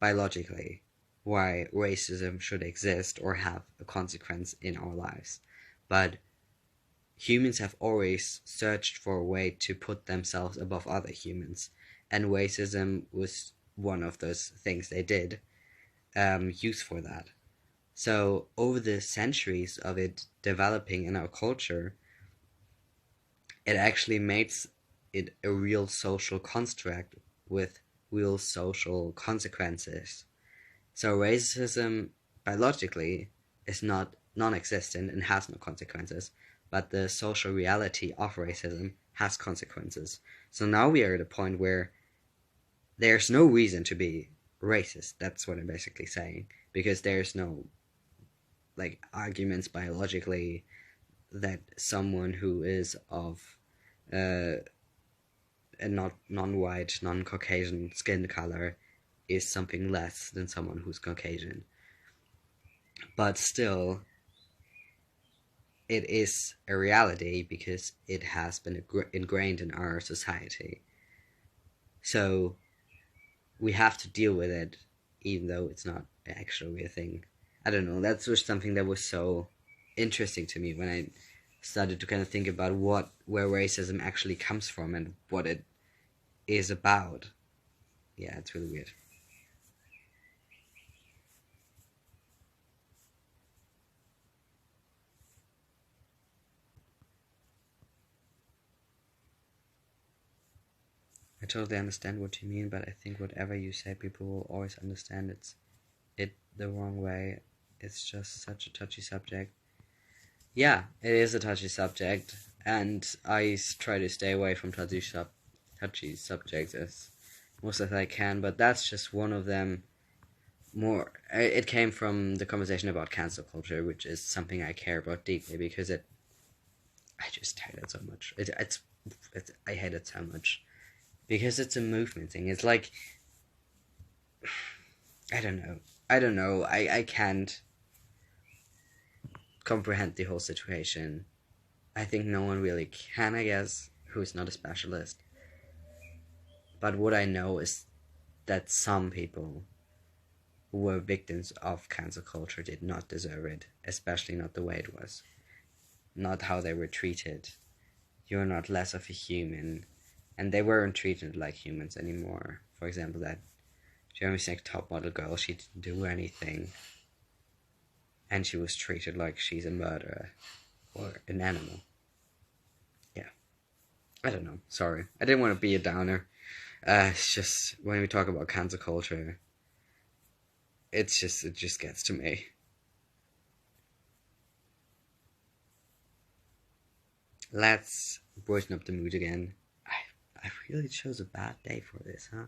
Speaker 1: biologically why racism should exist or have a consequence in our lives. But humans have always searched for a way to put themselves above other humans, and racism was one of those things they did use for that. So over the centuries of it developing in our culture, it actually makes it a real social construct with real social consequences. So racism biologically is not non-existent and has no consequences, but the social reality of racism has consequences. So now we are at a point where there's no reason to be racist. That's what I'm basically saying, because there's no like arguments biologically that someone who is of a not non-white, non-Caucasian skin color is something less than someone who's Caucasian. But still, it is a reality because it has been ingrained in our society. So we have to deal with it, even though it's not actually a thing. I don't know, that's just something that was so interesting to me when I started to kind of think about where racism actually comes from and what it is about. Yeah, it's really weird. I totally understand what you mean, but I think whatever you say, people will always understand it the wrong way. It's just such a touchy subject. Yeah, it is a touchy subject, and I try to stay away from touchy subjects as most as I can, but that's just one of them. More, it came from the conversation about cancel culture, which is something I care about deeply because I just hate it so much. I hate it so much because it's a movement thing. It's like, I don't know. I can't comprehend the whole situation. I think no one really can, I guess, who's not a specialist. But what I know is that some people who were victims of cancel culture did not deserve it, especially not the way it was, not how they were treated. You're not less of a human, and they weren't treated like humans anymore. For example, that Jeremy's Next top model girl, she didn't do anything, and she was treated like she's a murderer or an animal. Yeah, I don't know. Sorry, I didn't want to be a downer. It's just when we talk about cancel culture, it just gets to me. Let's brighten up the mood again. I really chose a bad day for this, huh?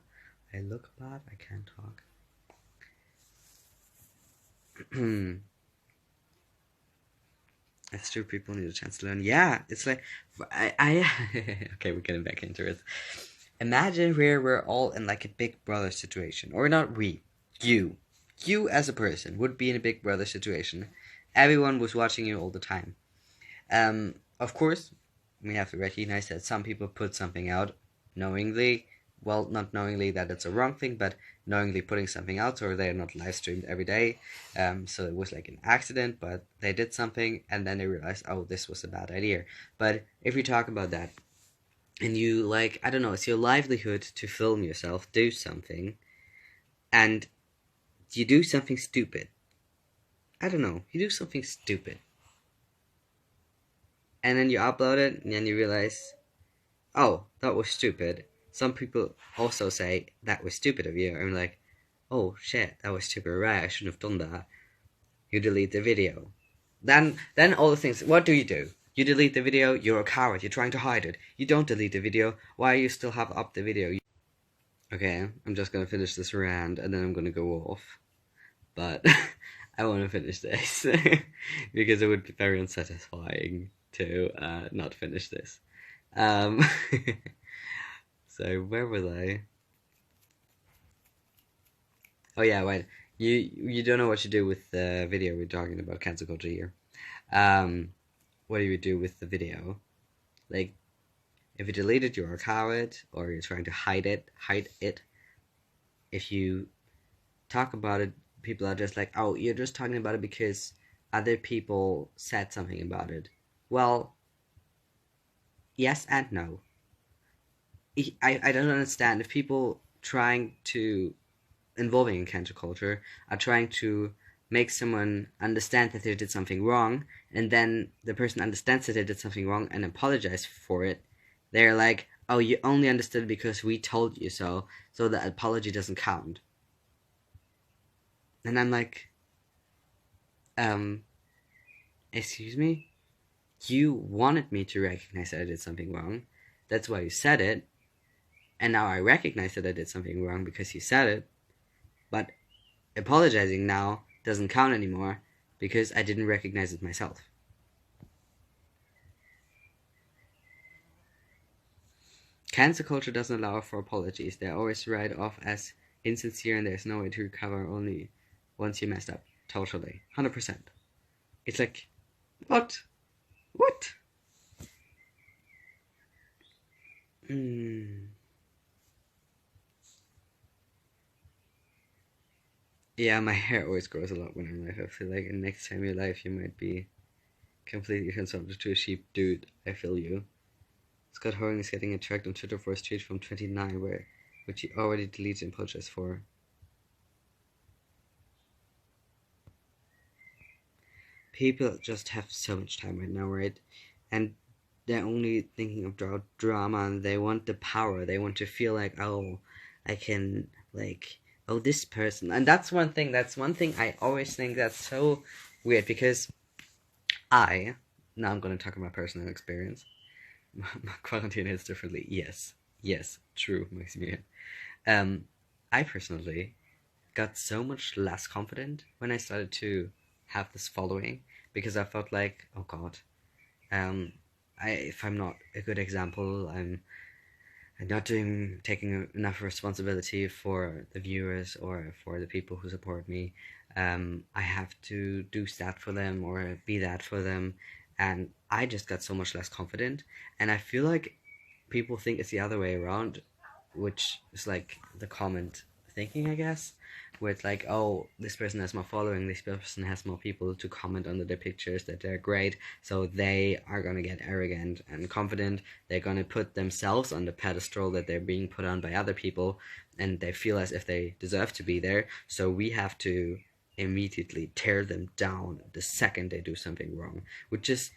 Speaker 1: I look bad, I can't talk. It's true, people need a chance to learn. Yeah, it's like, okay, we're getting back into it. Imagine where we're all in like a Big Brother situation. Or not we, you. You as a person would be in a Big Brother situation. Everyone was watching you all the time. Of course, we have to recognize that some people put something out knowingly. Well, not knowingly that it's a wrong thing, but knowingly putting something out, or they're not live streamed every day. So it was like an accident, but they did something, and then they realized, oh, this was a bad idea. But if we talk about that, and you like, I don't know, it's your livelihood to film yourself do something, and you do something stupid. I don't know, you do something stupid. And then you upload it, and then you realize, oh, that was stupid. Some people also say, that was stupid of you. I'm like, oh shit, that was super right, I shouldn't have done that. You delete the video. Then all the things, what do? You delete the video, you're a coward, you're trying to hide it. You don't delete the video, why you still have up the video? Okay, I'm just gonna finish this rant and then I'm gonna go off. But I want to finish this because it would be very unsatisfying to not finish this. Um, so where was I? Oh yeah, wait. You don't know what you do with the video. We're talking about cancel culture here. Um, what do you do with the video? Like, if you delete it, you're a coward, or you're trying to hide it. If you talk about it, people are just like, oh, you're just talking about it because other people said something about it. Well, yes and no. I don't understand if people trying to involving in cancel culture are trying to make someone understand that they did something wrong, and then the person understands that they did something wrong and apologize for it. They're like, oh, you only understood because we told you so the apology doesn't count. And I'm like, um, excuse me? You wanted me to recognize that I did something wrong. That's why you said it. And now I recognize that I did something wrong because you said it. But apologizing now doesn't count anymore because I didn't recognize it myself. Cancel culture doesn't allow for apologies. They always write off as insincere and there's no way to recover, only once you messed up. Totally. 100%. It's like, what? What? Yeah, my hair always grows a lot when I'm live. I feel like next time you're live, you might be completely transformed to a sheep. Dude, I feel you. Scott Horing is getting attacked on Twitter for a tweet from 29, which he already deleted and apologized for. People just have so much time right now, right? And they're only thinking of drama, and they want the power. They want to feel like, oh, I can, like, oh, this person. And that's one thing I always think that's so weird, because now I'm going to talk about personal experience. My quarantine hits differently. Yes, true, Maximilian. I personally got so much less confident when I started to have this following, because I felt like, oh god, if I'm not a good example, I'm not taking enough responsibility for the viewers or for the people who support me. I have to do that for them or be that for them, and I just got so much less confident. And I feel like people think it's the other way around, which is like the comment thinking, I guess, where it's like, oh, this person has more following, this person has more people to comment under their pictures that they're great, so they are gonna get arrogant and confident. They're gonna put themselves on the pedestal that they're being put on by other people, and they feel as if they deserve to be there. So we have to immediately tear them down the second they do something wrong, which is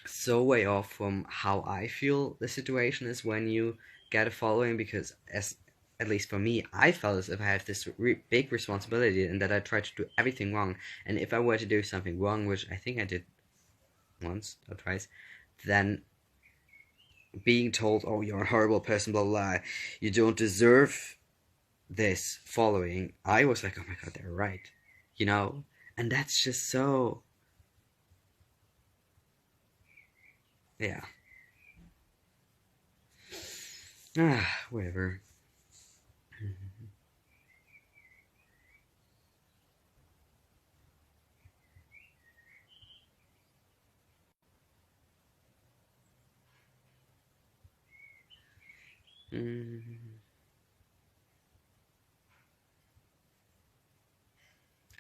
Speaker 1: so way off from how I feel the situation is when you get a following, because at least for me, I felt as if I have this big responsibility and that I try to do everything wrong. And if I were to do something wrong, which I think I did once or twice, then being told, oh, you're a horrible person, blah, blah, blah, you don't deserve this following, I was like, oh my god, they're right. You know? And that's just so... yeah. Whatever.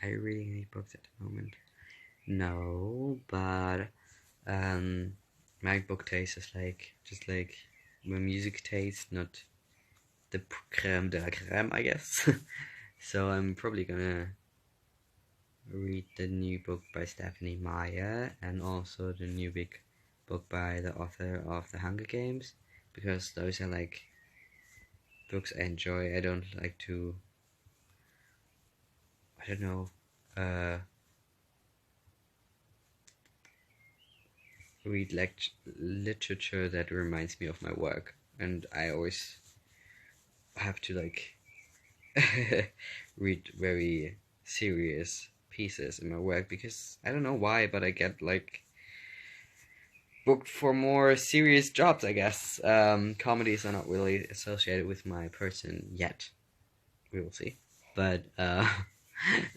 Speaker 1: Are you reading any books at the moment? No, but my book taste is just like my music taste, not the creme de la creme, I guess. So I'm probably gonna read the new book by Stephanie Meyer and also the new big book by the author of The Hunger Games, because those are like books I enjoy. I don't like to, I don't know, read literature that reminds me of my work. And I always have to like read very serious pieces in my work because I don't know why, but I get like booked for more serious jobs, I guess. Comedies are not really associated with my person yet. We will see. But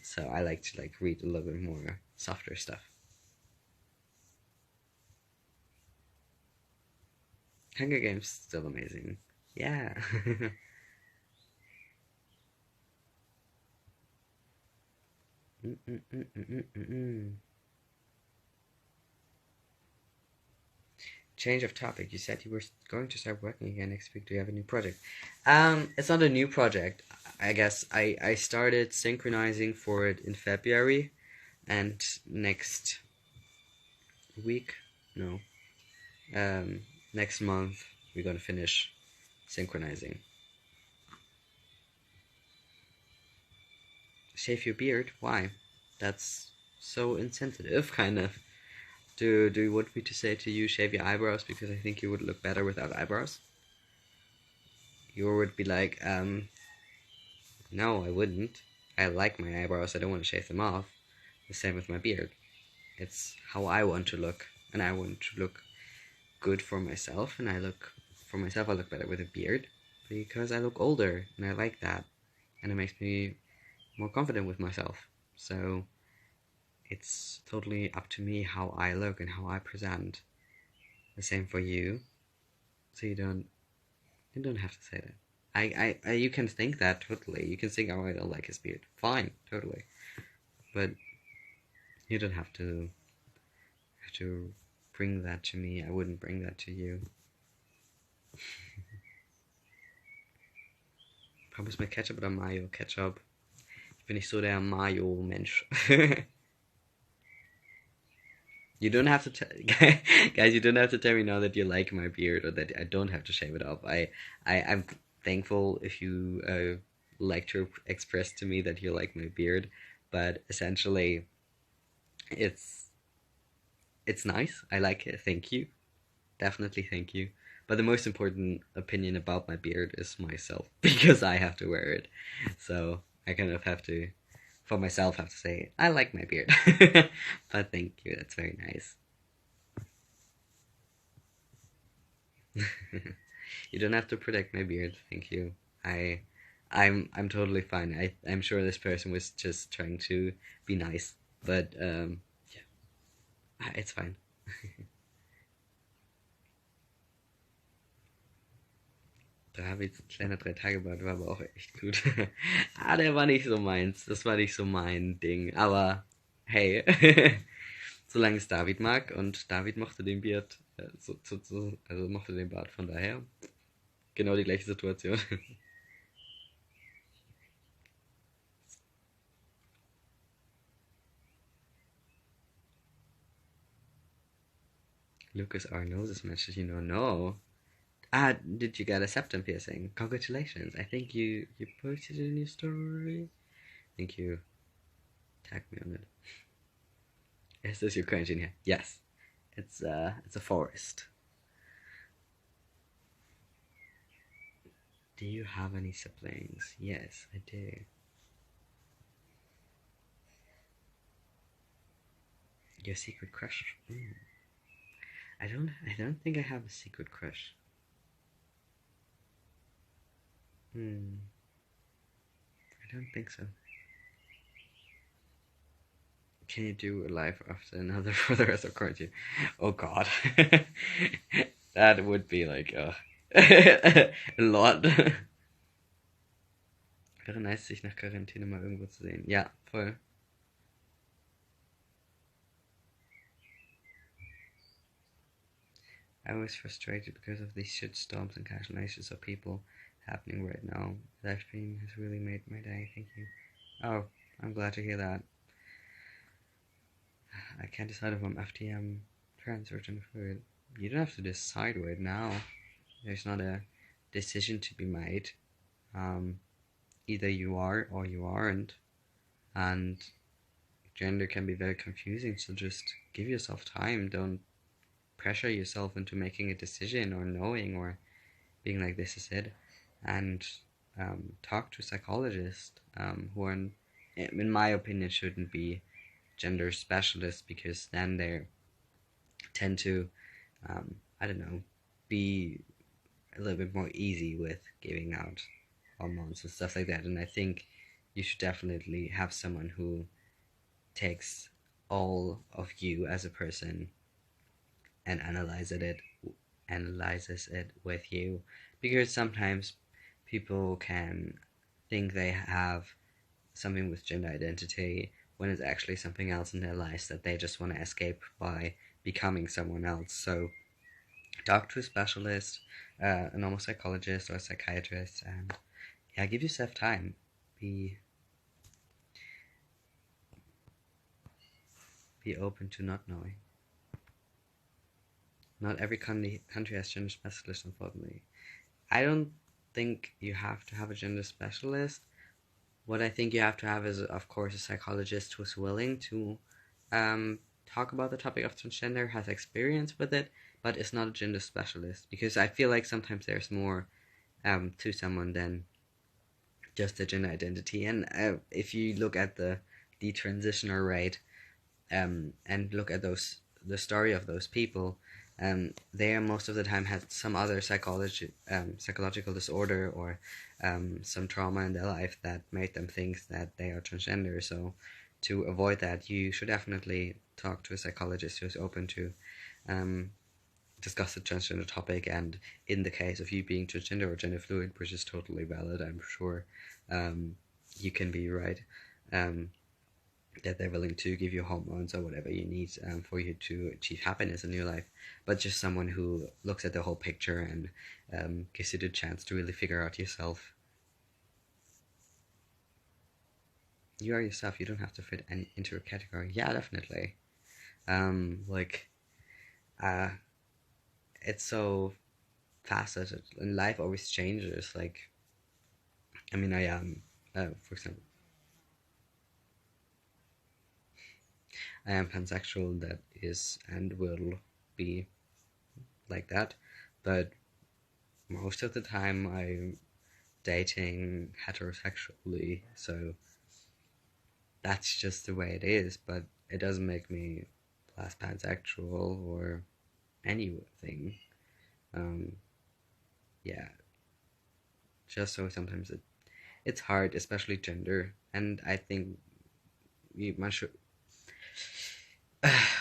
Speaker 1: so I like to like read a little bit more softer stuff. Hunger Games still amazing. Yeah. Change of topic. You said you were going to start working again next week. Do you have a new project? It's not a new project. I guess I started synchronizing for it in February, and next week, no, next month we're gonna finish synchronizing. Shave your beard? Why? That's so insensitive, kind of. Do you want me to say to you, shave your eyebrows because I think you would look better without eyebrows? You would be like, no, I wouldn't. I like my eyebrows, I don't want to shave them off. The same with my beard. It's how I want to look, and I want to look good for myself, and I look better with a beard because I look older, and I like that, and it makes me more confident with myself. So it's totally up to me how I look and how I present. The same for you. So you don't have to say that. You can think that totally. You can think, oh, I don't like his beard. Fine, totally. But you don't have to bring that to me. I wouldn't bring that to you. Pommes mit Ketchup oder Mayo? Ketchup. Ich bin nicht so der Mayo-Mensch. You don't have to guys, you don't have to tell me now that you like my beard or that I don't have to shave it off. I'm thankful if you like to express to me that you like my beard, but essentially it's nice. I like it. Thank you. Definitely thank you. But the most important opinion about my beard is myself because I have to wear it. So I kind of have to, for myself, have to say, I like my beard. But thank you, that's very nice. You don't have to protect my beard, thank you. I'm totally fine. I'm sure this person was just trying to be nice, but yeah, it's fine. Davids kleiner 3-Tage-Bart war aber auch echt gut. Der war nicht so meins. Das war nicht so mein Ding. Aber hey, solange es David mag und David mochte den Beard, also mochte den Bart, von daher genau die gleiche Situation. Lukas, our noses match. Did you know? No. Did you get a septum piercing? Congratulations. I think you posted it in your story. I think you tagged me on it. Is this your cringe in here? Yes. It's a forest. Do you have any siblings? Yes, I do. Your secret crush? I don't think I have a secret crush. I don't think so. Can you do a life after another for the rest of quarantine? Oh god. That would be like a lot. Wäre nice, sich nach Quarantäne mal irgendwo zu sehen. Ja, voll. I was frustrated because of these shitstorms and cancellations of people happening right now. Live stream has really made my day, thank you. Oh, I'm glad to hear that. I can't decide if I'm FTM trans or gender fluid. You don't have to decide right now. There's not a decision to be made. Either you are or you aren't, and gender can be very confusing. So just give yourself time. Don't pressure yourself into making a decision or knowing or being like this is it, and talk to psychologists who are, in my opinion, shouldn't be gender specialists, because then they tend to, I don't know, be a little bit more easy with giving out hormones and stuff like that. And I think you should definitely have someone who takes all of you as a person and analyzes it with you, because sometimes people can think they have something with gender identity when it's actually something else in their lives that they just want to escape by becoming someone else. So talk to a specialist, a normal psychologist or a psychiatrist, and yeah, give yourself time. Be open to not knowing. Not every country has gender specialists, unfortunately. I don't think you have to have a gender specialist. What I think you have to have is, of course, a psychologist who's willing to talk about the topic of transgender, has experience with it, but is not a gender specialist. Because I feel like sometimes there's more to someone than just the gender identity. And if you look at the detransitioner rate and look at the story of those people, they most of the time had some other psychological disorder or some trauma in their life that made them think that they are transgender. So to avoid that, you should definitely talk to a psychologist who's open to discuss the transgender topic. And in the case of you being transgender or gender fluid, which is totally valid, I'm sure, you can be right, that they're willing to give you hormones or whatever you need for you to achieve happiness in your life. But just someone who looks at the whole picture and gives you the chance to really figure out yourself. You are yourself. You don't have to fit into a category. Yeah, definitely. Like, it's so faceted, and life always changes. Like, I mean, I am, for example, I am pansexual, that is and will be like that, but most of the time I'm dating heterosexually, so that's just the way it is. But it doesn't make me less pansexual or anything. Yeah, just so sometimes it's hard, especially gender, and I think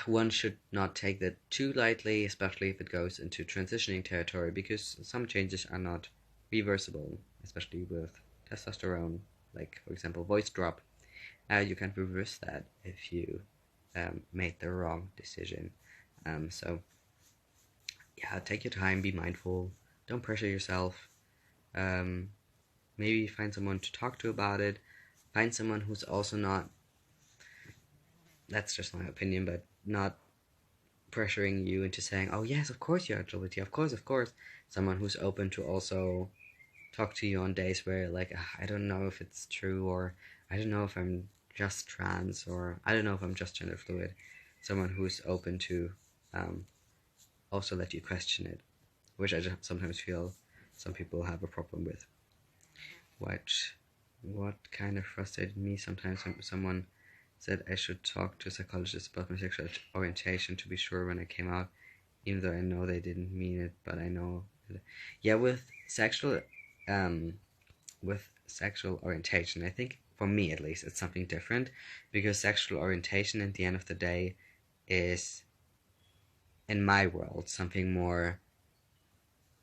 Speaker 1: one should not take that too lightly, especially if it goes into transitioning territory, because some changes are not reversible, especially with testosterone. Like, for example, voice drop. You can reverse that if you made the wrong decision. So, yeah, take your time, be mindful, don't pressure yourself. Maybe find someone to talk to about it. Find someone who's also not, that's just my opinion, but not pressuring you into saying, oh yes, of course you're LGBT, of course. Someone who's open to also talk to you on days where, like, I don't know if it's true, or I don't know if I'm just trans, or I don't know if I'm just gender fluid. Someone who's open to also let you question it, which I just sometimes feel some people have a problem with. What kind of frustrated me sometimes when someone said I should talk to a psychologist about my sexual orientation to be sure when I came out, even though I know they didn't mean it, but I know. Yeah, with sexual orientation, I think for me at least it's something different, because sexual orientation at the end of the day is, in my world, something more,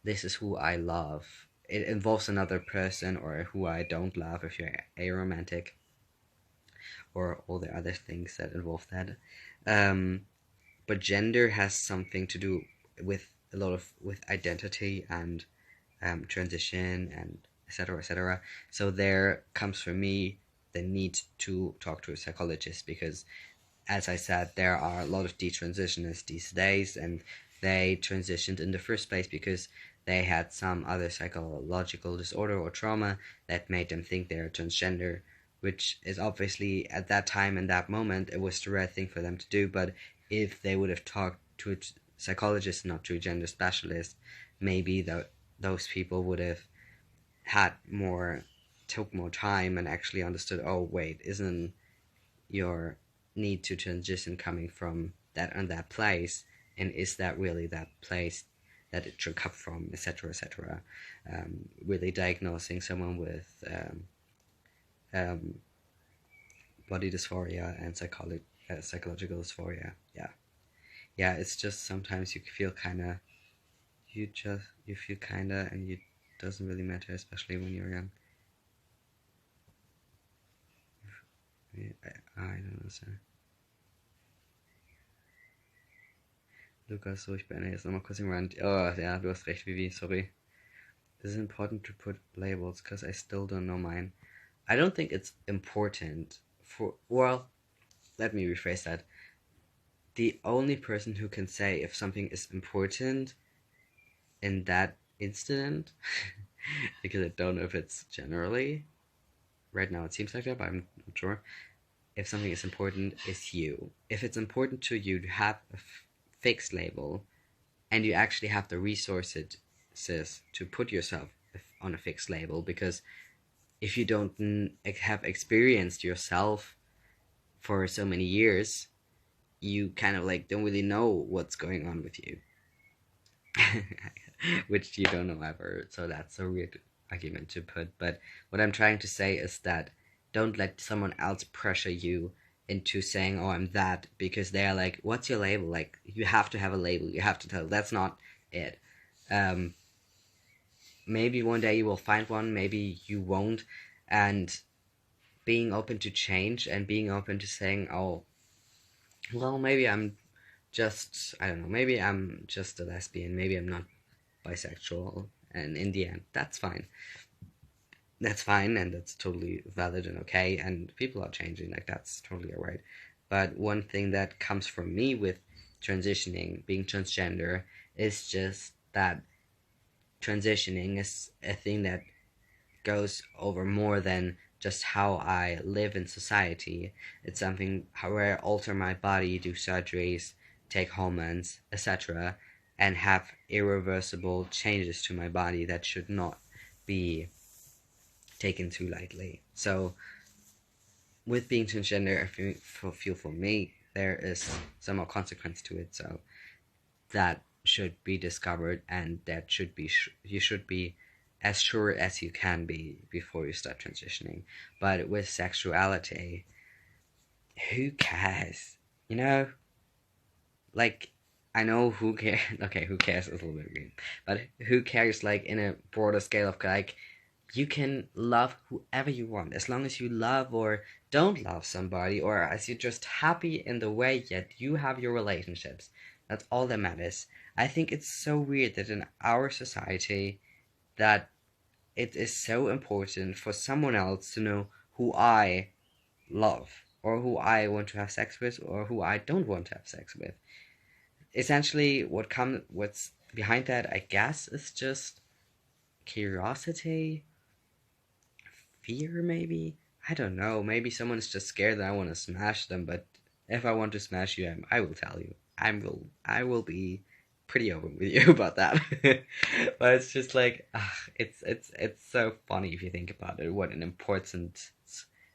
Speaker 1: this is who I love. It involves another person, or who I don't love if you're aromantic, or all the other things that involve that. But gender has something to do with a lot of with identity and transition and etc. etc. So there comes for me the need to talk to a psychologist, because, as I said, there are a lot of detransitioners these days, and they transitioned in the first place because they had some other psychological disorder or trauma that made them think they're transgender, which is obviously at that time and that moment it was the right thing for them to do. But if they would have talked to a psychologist, not to a gender specialist, maybe those people would have had more took more time and actually understood, oh wait, isn't your need to transition coming from that and that place, and is that really that place that it should come from, etc., etc. Really diagnosing someone with um, body dysphoria and psychological dysphoria. Yeah, it's just sometimes you feel kind of, you feel kind of, and it doesn't really matter, especially when you're young. I don't know, sir. Lukas, so, ich beende jetzt nochmal kurz den Rant. Oh, ja, du hast recht, Vivi, sorry. This is important to put labels, because I still don't know mine. I don't think it's important well, let me rephrase that. The only person who can say if something is important in that incident, because I don't know if it's generally, right now it seems like that, but I'm not sure, if something is important, is you. If it's important to you to have a fixed label, and you actually have the resources to put yourself on a fixed label, because if you don't have experienced yourself for so many years, you kind of like don't really know what's going on with you. Which you don't know ever, so that's a weird argument to put. But what I'm trying to say is that don't let someone else pressure you into saying, oh, I'm that, because they're like, what's your label? Like, you have to have a label, you have to tell. That's not it. Maybe one day you will find one, maybe you won't. And being open to change and being open to saying, oh, well, maybe I'm just, I don't know, maybe I'm just a lesbian, maybe I'm not bisexual, and in the end, that's fine. That's fine, and that's totally valid and okay, and people are changing, like, that's totally alright. But one thing that comes from me with transitioning, being transgender, is just that transitioning is a thing that goes over more than just how I live in society. It's something where I alter my body, do surgeries, take hormones, etc., and have irreversible changes to my body that should not be taken too lightly. So with being transgender, I feel for me there is some more consequence to it, so that should be discovered, and that should be you should be as sure as you can be before you start transitioning. But with sexuality, who cares? You know? Like, I know who cares. Okay, who cares is a little bit weird. But who cares, like, in a broader scale of, like, you can love whoever you want, as long as you love or don't love somebody, or as you're just happy in the way yet you have your relationships. That's all that matters. I think it's so weird that in our society that it is so important for someone else to know who I love, or who I want to have sex with, or who I don't want to have sex with. Essentially, what's behind that, I guess, is just curiosity, fear, maybe. I don't know. Maybe someone is just scared that I want to smash them. But if I want to smash you, I will tell you. I will be pretty open with you about that. But it's just like, it's so funny if you think about it. What an important,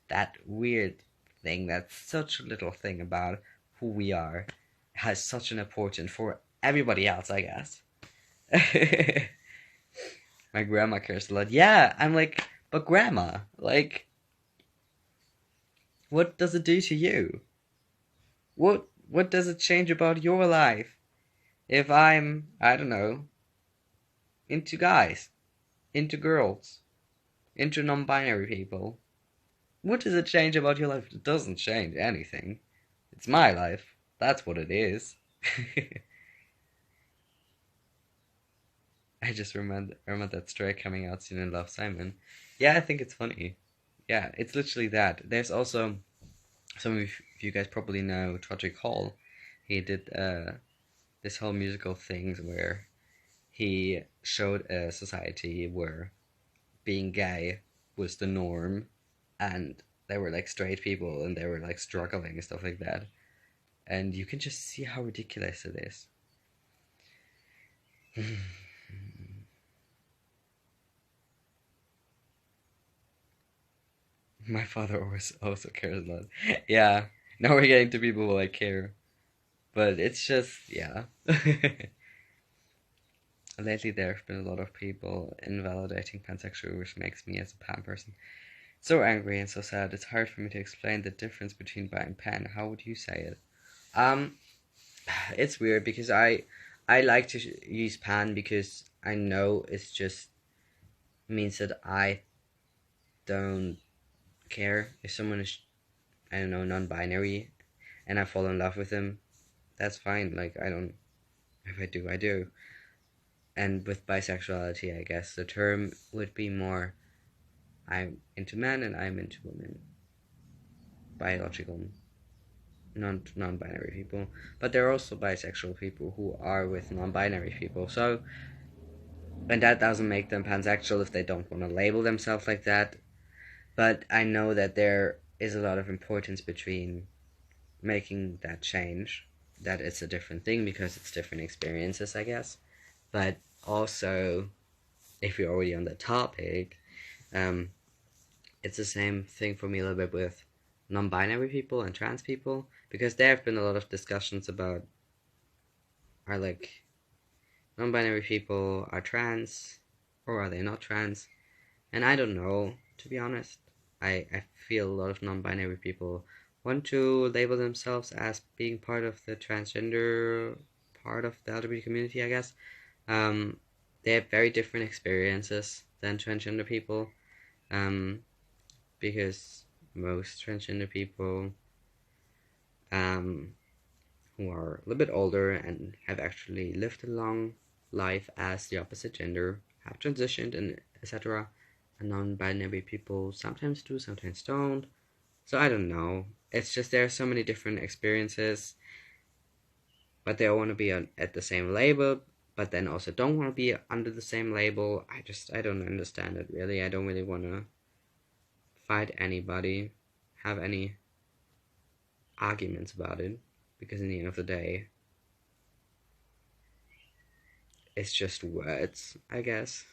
Speaker 1: that weird thing, that such a little thing about who we are, has such an importance for everybody else, I guess. My grandma cares a lot. Yeah, I'm like, but grandma, like, what does it do to you? What does it change about your life if I'm, I don't know, into guys, into girls, into non-binary people? What does it change about your life? It doesn't change anything. It's my life. That's what it is. I just remember that story coming out soon in Love, Simon. Yeah, I think it's funny. Yeah, it's literally that. There's also, some of you guys probably know Todrick Hall. He did this whole musical thing where he showed a society where being gay was the norm, and there were like straight people and they were like struggling and stuff like that. And you can just see how ridiculous it is. My father always also cares a lot. Yeah, now we're getting to people who like care, but it's just yeah. Lately, there have been a lot of people invalidating pansexual, which makes me, as a pan person, so angry and so sad. It's hard for me to explain the difference between bi and pan. How would you say it? Um, it's weird because I like to use pan because I know it's just means that I don't care if someone is, I don't know, non-binary, and I fall in love with them. That's fine. Like, I don't, if I do, I do. And with bisexuality, I guess the term would be more, I'm into men and I'm into women, biological, non-binary people. But there are also bisexual people who are with non-binary people. So, and that doesn't make them pansexual if they don't want to label themselves like that. But I know that there is a lot of importance between making that change. That it's a different thing because it's different experiences, I guess. But also, if you're already on the topic, um, it's the same thing for me a little bit with non-binary people and trans people, because there have been a lot of discussions about, are like non-binary people are trans or are they not trans, and I don't know, to be honest. I feel a lot of non-binary people want to label themselves as being part of the transgender part of the LGBT community, I guess. um, they have very different experiences than transgender people, um, because most transgender people, um, who are a little bit older and have actually lived a long life as the opposite gender have transitioned and etc. And non-binary people sometimes do, sometimes don't. So I don't know. It's just there are so many different experiences, but they all want to be at the same label, but then also don't want to be under the same label. I don't understand it really. I don't really want to fight anybody, have any arguments about it, because in the end of the day, it's just words, I guess.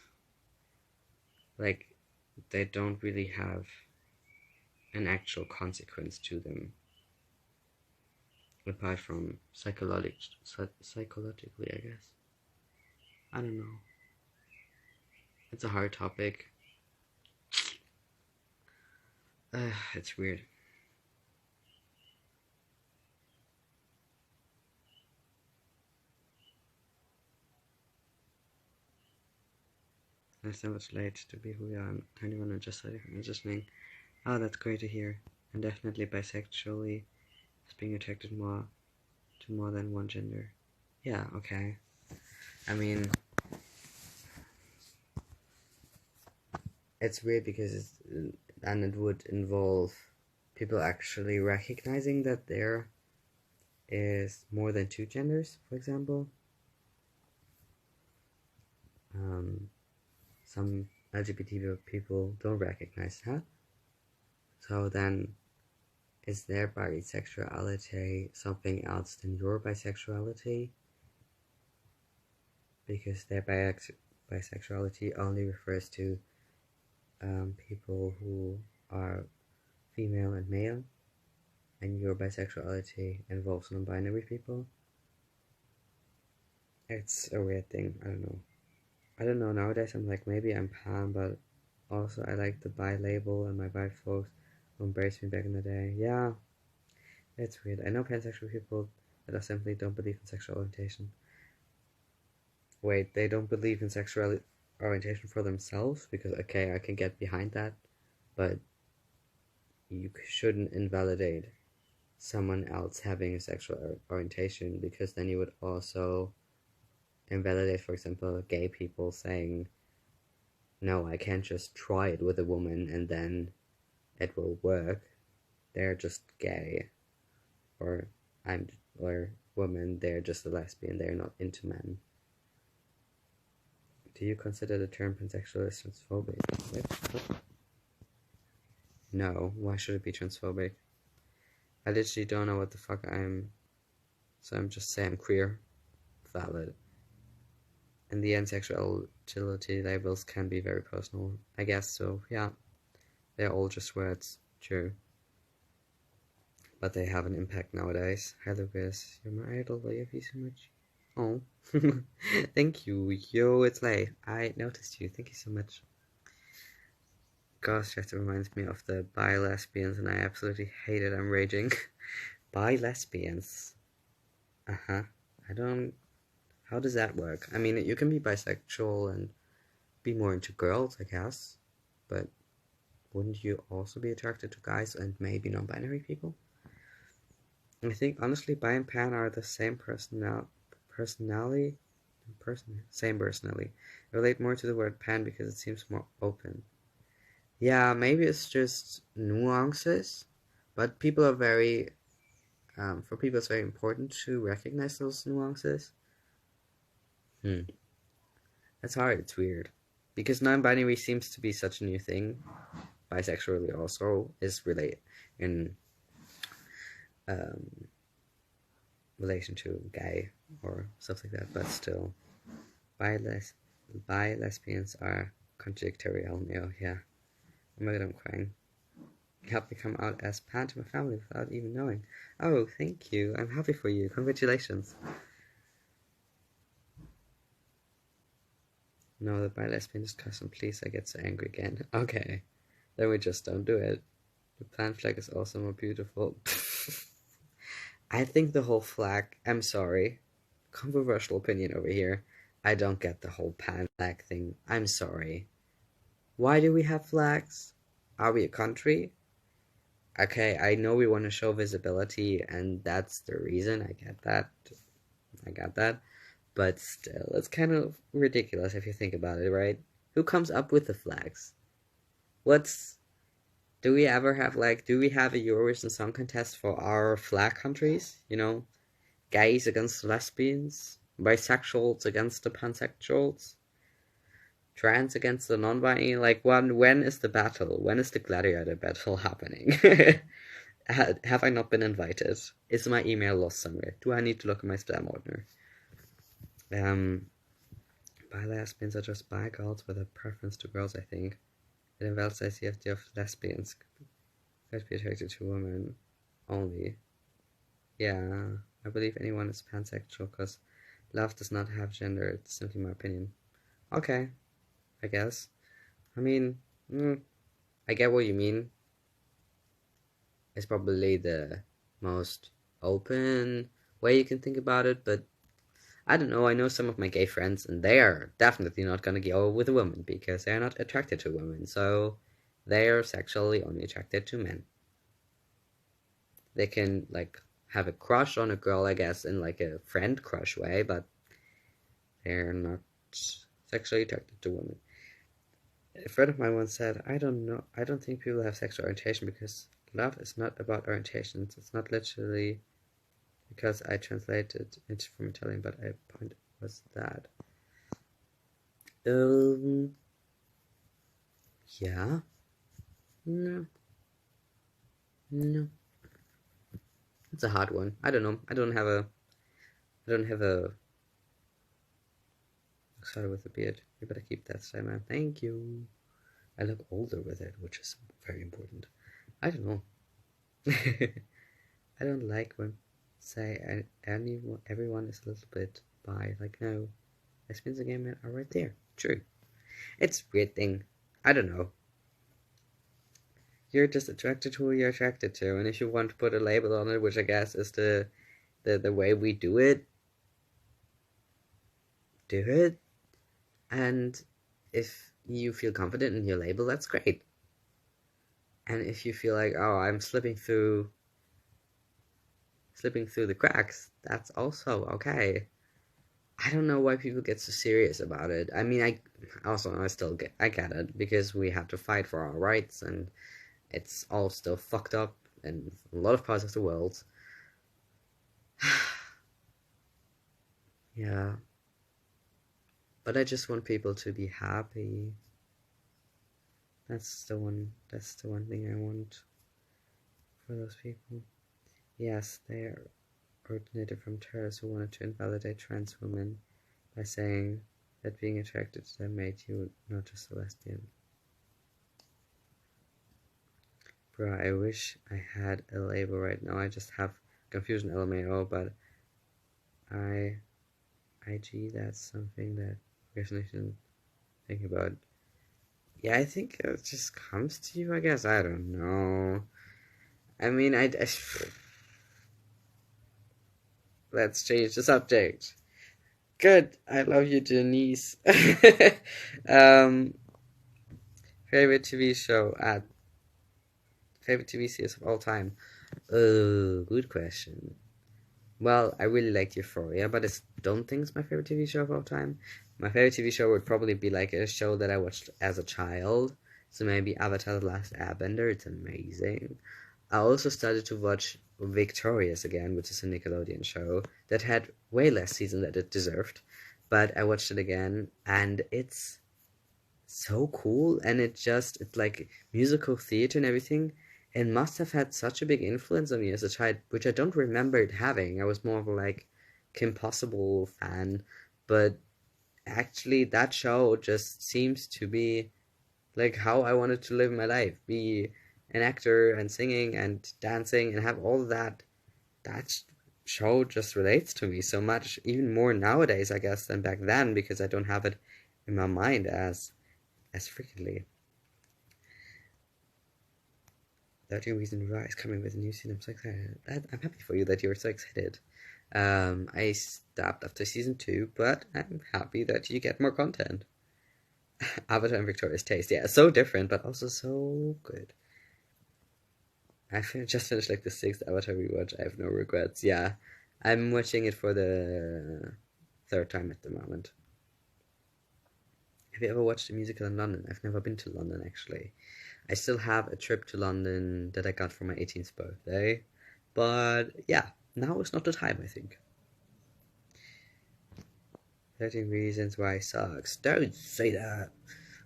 Speaker 1: Like, they don't really have an actual consequence to them, apart from psychologically, I guess. I don't know. It's a hard topic. It's weird. It's never too late to be who you are. I'm 21 and just saying, oh, that's great to hear. And definitely bisexually as being attracted more to more than one gender. Yeah, okay. I mean, it's weird because and it would involve people actually recognizing that there is more than two genders, for example. Some LGBT people don't recognize that. So then, is their bisexuality something else than your bisexuality? Because their bisexuality only refers to people who are female and male, and your bisexuality involves non-binary people. It's a weird thing. I don't know. Nowadays, I'm like, maybe I'm pan, but also I like the bi label, and my bi folks who embraced me back in the day. Yeah, it's weird. I know pansexual people that simply don't believe in sexual orientation. Wait, they don't believe in sexual orientation for themselves? Because, okay, I can get behind that, but you shouldn't invalidate someone else having a sexual orientation, because then you would also invalidate, for example, gay people saying, no, I can't just try it with a woman and then it will work. They're just gay. Or or woman, they're just a lesbian, they're not into men. Do you consider the term pansexual as transphobic? What? No, why should it be transphobic? I literally don't know what the fuck I'm... So I'm just saying queer. Valid. In the end, sexuality labels can be very personal. I guess so, yeah. They're all just words. True. But they have an impact nowadays. Hi Lukas, you're my idol, love you so much. Oh. Thank you. Yo, it's late. I noticed you. Thank you so much. Gosh, that reminds me of the bi-lesbians, and I absolutely hate it. I'm raging. Bi-lesbians. Uh-huh. I don't... How does that work? I mean, you can be bisexual and be more into girls, I guess. But wouldn't you also be attracted to guys and maybe non-binary people? I think, honestly, bi and pan are the same personality. Same personality. I relate more to the word pan because it seems more open. Yeah, maybe it's just nuances, but people are very, for people it's very important to recognize those nuances. That's hard, it's weird. Because non-binary seems to be such a new thing. Bisexuality also is in relation to gay or stuff like that, but still, bi-lesbians are contradictory, yeah. Oh my god, I'm crying. Helped me come out as pan to my family without even knowing. Oh, thank you. I'm happy for you. Congratulations. No, the bi-lesbian discussion, please. I get so angry again. Okay. Then we just don't do it. The pan flag is also more beautiful. I think the whole flag... I'm sorry. Controversial opinion over here. I don't get the whole pan flag thing. I'm sorry. Why do we have flags? Are we a country? Okay, I know we want to show visibility, and that's the reason. I get that. But still, it's kind of ridiculous if you think about it, right? Who comes up with the flags? Do we ever have, do we have a Eurovision Song Contest for our flag countries? You know, gays against lesbians, bisexuals against the pansexuals, trans against the non-binary. When is the battle? When is the gladiator battle happening? Have I not been invited? Is my email lost somewhere? Do I need to look at my spam order? Bi-lesbians are just bi girls with a preference to girls, I think. It invalidates the idea of lesbians could be attracted to women only. Yeah, I believe anyone is pansexual because love does not have gender. It's simply my opinion. Okay, I guess. I mean, I get what you mean. It's probably the most open way you can think about it, but I don't know. I know some of my gay friends, and they are definitely not going to go with a woman because they are not attracted to women. So they are sexually only attracted to men. They can have a crush on a girl, I guess, in a friend crush way, but they're not sexually attracted to women. A friend of mine once said, I don't think people have sexual orientation because love is not about orientations. It's not literally... Because I translated it from Italian, but my point was that. Yeah. No. It's a hard one. I don't know. I don't have a... Started with a beard. You better keep that style, man. Thank you. I look older with it, which is very important. I don't know. I don't like when everyone is a little bit bi. No, lesbians and gay men are right there. True. It's a weird thing. I don't know. You're just attracted to who you're attracted to, and if you want to put a label on it, which I guess is the way we do it, do it. And if you feel confident in your label, that's great. And if you feel like, oh, I'm slipping through the cracks, that's also okay. I don't know why people get so serious about it. I mean, I get it, because we have to fight for our rights, and it's all still fucked up in a lot of parts of the world. Yeah. But I just want people to be happy. That's the one thing I want for those people. Yes, they originated from terrorists who wanted to invalidate trans women by saying that being attracted to them made you not just a lesbian. Bro, I wish I had a label right now. I just have confusion LMAO, but IG, that's something that Procrastination think about. Yeah, I think it just comes to you, I guess. I don't know. I mean, let's change the subject. Good. I love you, Denise. um, favorite TV show at favorite TV series of all time. Oh, good question. Well, I really liked Euphoria, but I don't think it's my favorite TV show of all time. My favorite TV show would probably be like a show that I watched as a child. So maybe Avatar: The Last Airbender. It's amazing. I also started to watch Victorious again, which is a Nickelodeon show that had way less season than it deserved. But I watched it again, and it's so cool, and it's like musical theater and everything. It must have had such a big influence on me as a child, which I don't remember it having. I was more of a like Kim Possible fan, but actually that show just seems to be like how I wanted to live my life, be an actor and singing and dancing and have all that. That show just relates to me so much, even more nowadays, I guess, than back then, because I don't have it in my mind as frequently. 13 Reasons Why is coming with a new season. I'm so excited. I'm happy for you that you're so excited. I stopped after season 2, but I'm happy that you get more content. Avatar and Victoria's Taste. Yeah, so different, but also so good. I just finished like the 6th Avatar rewatch. I have no regrets. Yeah, I'm watching it for the 3rd time at the moment. Have you ever watched a musical in London? I've never been to London, actually. I still have a trip to London that I got for my 18th birthday. But yeah, now is not the time, I think. 13 Reasons Why sucks. Don't say that.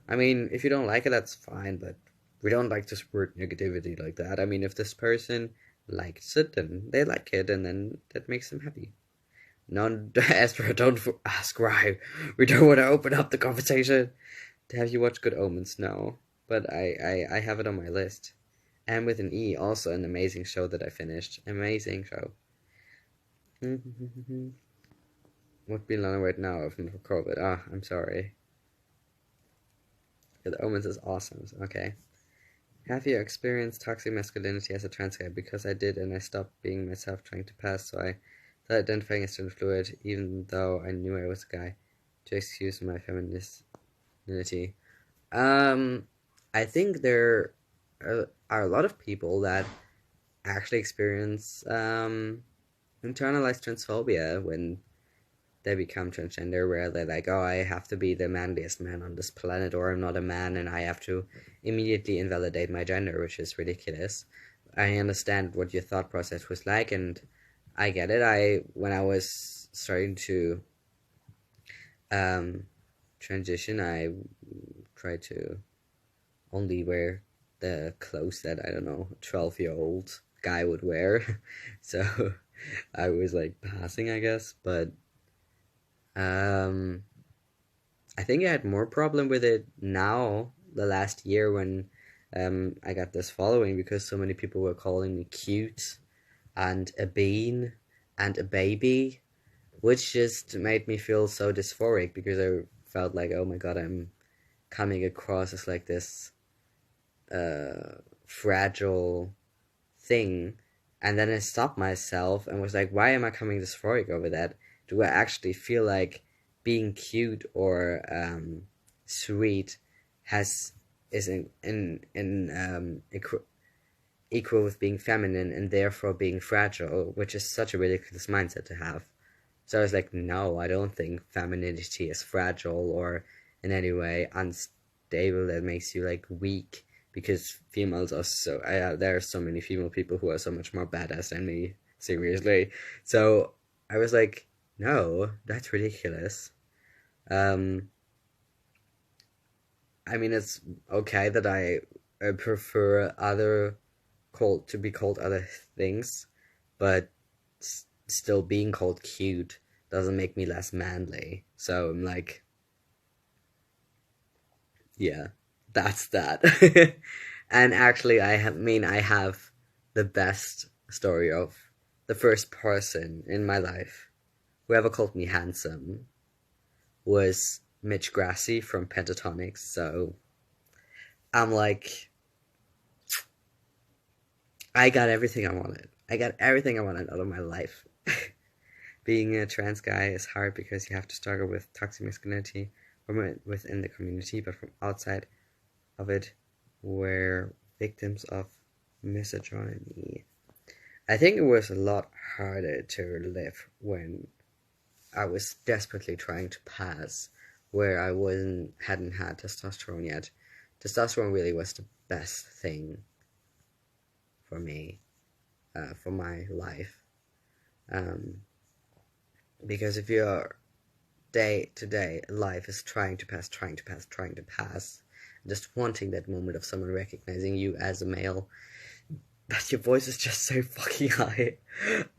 Speaker 1: I mean, if you don't like it, that's fine, but we don't like to spread negativity like that. I mean, if this person likes it, then they like it, and then that makes them happy. None, Esther, don't ask why. We don't want to open up the conversation. Have you watched Good Omens? No, but I have it on my list. And with an E, also an amazing show that I finished. Amazing show. What being alone right now from COVID? Ah, I'm sorry. Good Omens is awesome. Okay. Have you experienced toxic masculinity as a trans guy? Because I did, and I stopped being myself trying to pass, so I started identifying as gender fluid, even though I knew I was a guy, to excuse my femininity. I think there are a lot of people that actually experience internalized transphobia when they become transgender, where they're like, oh, I have to be the manliest man on this planet, or I'm not a man and I have to immediately invalidate my gender, which is ridiculous. I understand what your thought process was like, and I get it. When I was starting to transition, I tried to only wear the clothes that, I don't know, a 12-year-old guy would wear. So I was like passing, I guess, but I think I had more problem with it now, the last year, when I got this following, because so many people were calling me cute and a bean and a baby, which just made me feel so dysphoric, because I felt like, oh my god, I'm coming across as like this fragile thing. And then I stopped myself and was like, why am I coming dysphoric over that? Do I actually feel like being cute or sweet is equal with being feminine and therefore being fragile, which is such a ridiculous mindset to have. So I was like, no, I don't think femininity is fragile or in any way unstable that makes you like weak, because females are so there are so many female people who are so much more badass than me, seriously. So I was like, no, that's ridiculous. Um, I mean, it's okay that I prefer other called to be called other things, but still being called cute doesn't make me less manly. So I'm like, yeah, that's that. And actually, I have the best story of the first person in my life who ever called me handsome was Mitch Grassi from Pentatonics. So I'm like, I got everything I wanted. I got everything I wanted out of my life. Being a trans guy is hard because you have to struggle with toxic masculinity from within the community, but from outside of it, we're victims of misogyny. I think it was a lot harder to live when I was desperately trying to pass, where I hadn't had testosterone yet. Testosterone really was the best thing for me, for my life. Um, because if your day to day life is trying to pass, just wanting that moment of someone recognizing you as a male, that your voice is just so fucking high,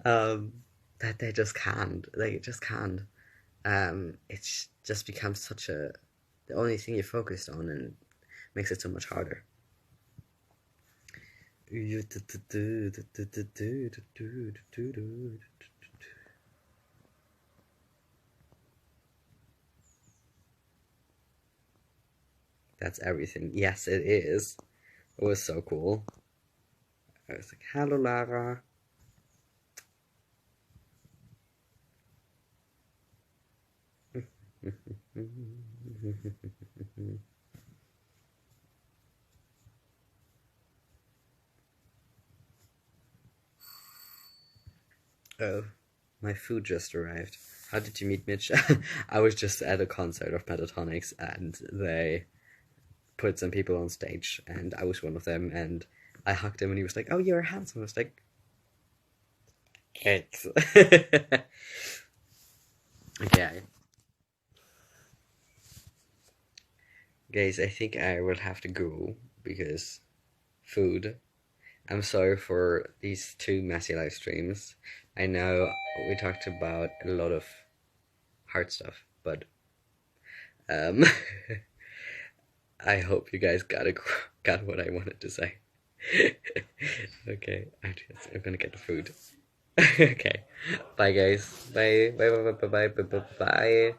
Speaker 1: that they just can't. They just can't. It's just becomes such the only thing you're focused on, and makes it so much harder. That's everything. Yes, it is. It was so cool. I was like, hello, Lara. Oh, my food just arrived. How did you meet Mitch? I was just at a concert of Pentatonics, and they put some people on stage, and I was one of them, and I hugged him, and he was like, "Oh, you're handsome." I was like, "Thanks." Okay, guys, I think I will have to go because food. I'm sorry for these two messy live streams. I know we talked about a lot of hard stuff, but um, I hope you guys got what I wanted to say. Okay, I'm gonna get the food. Okay, bye guys. Bye bye bye bye bye bye bye bye.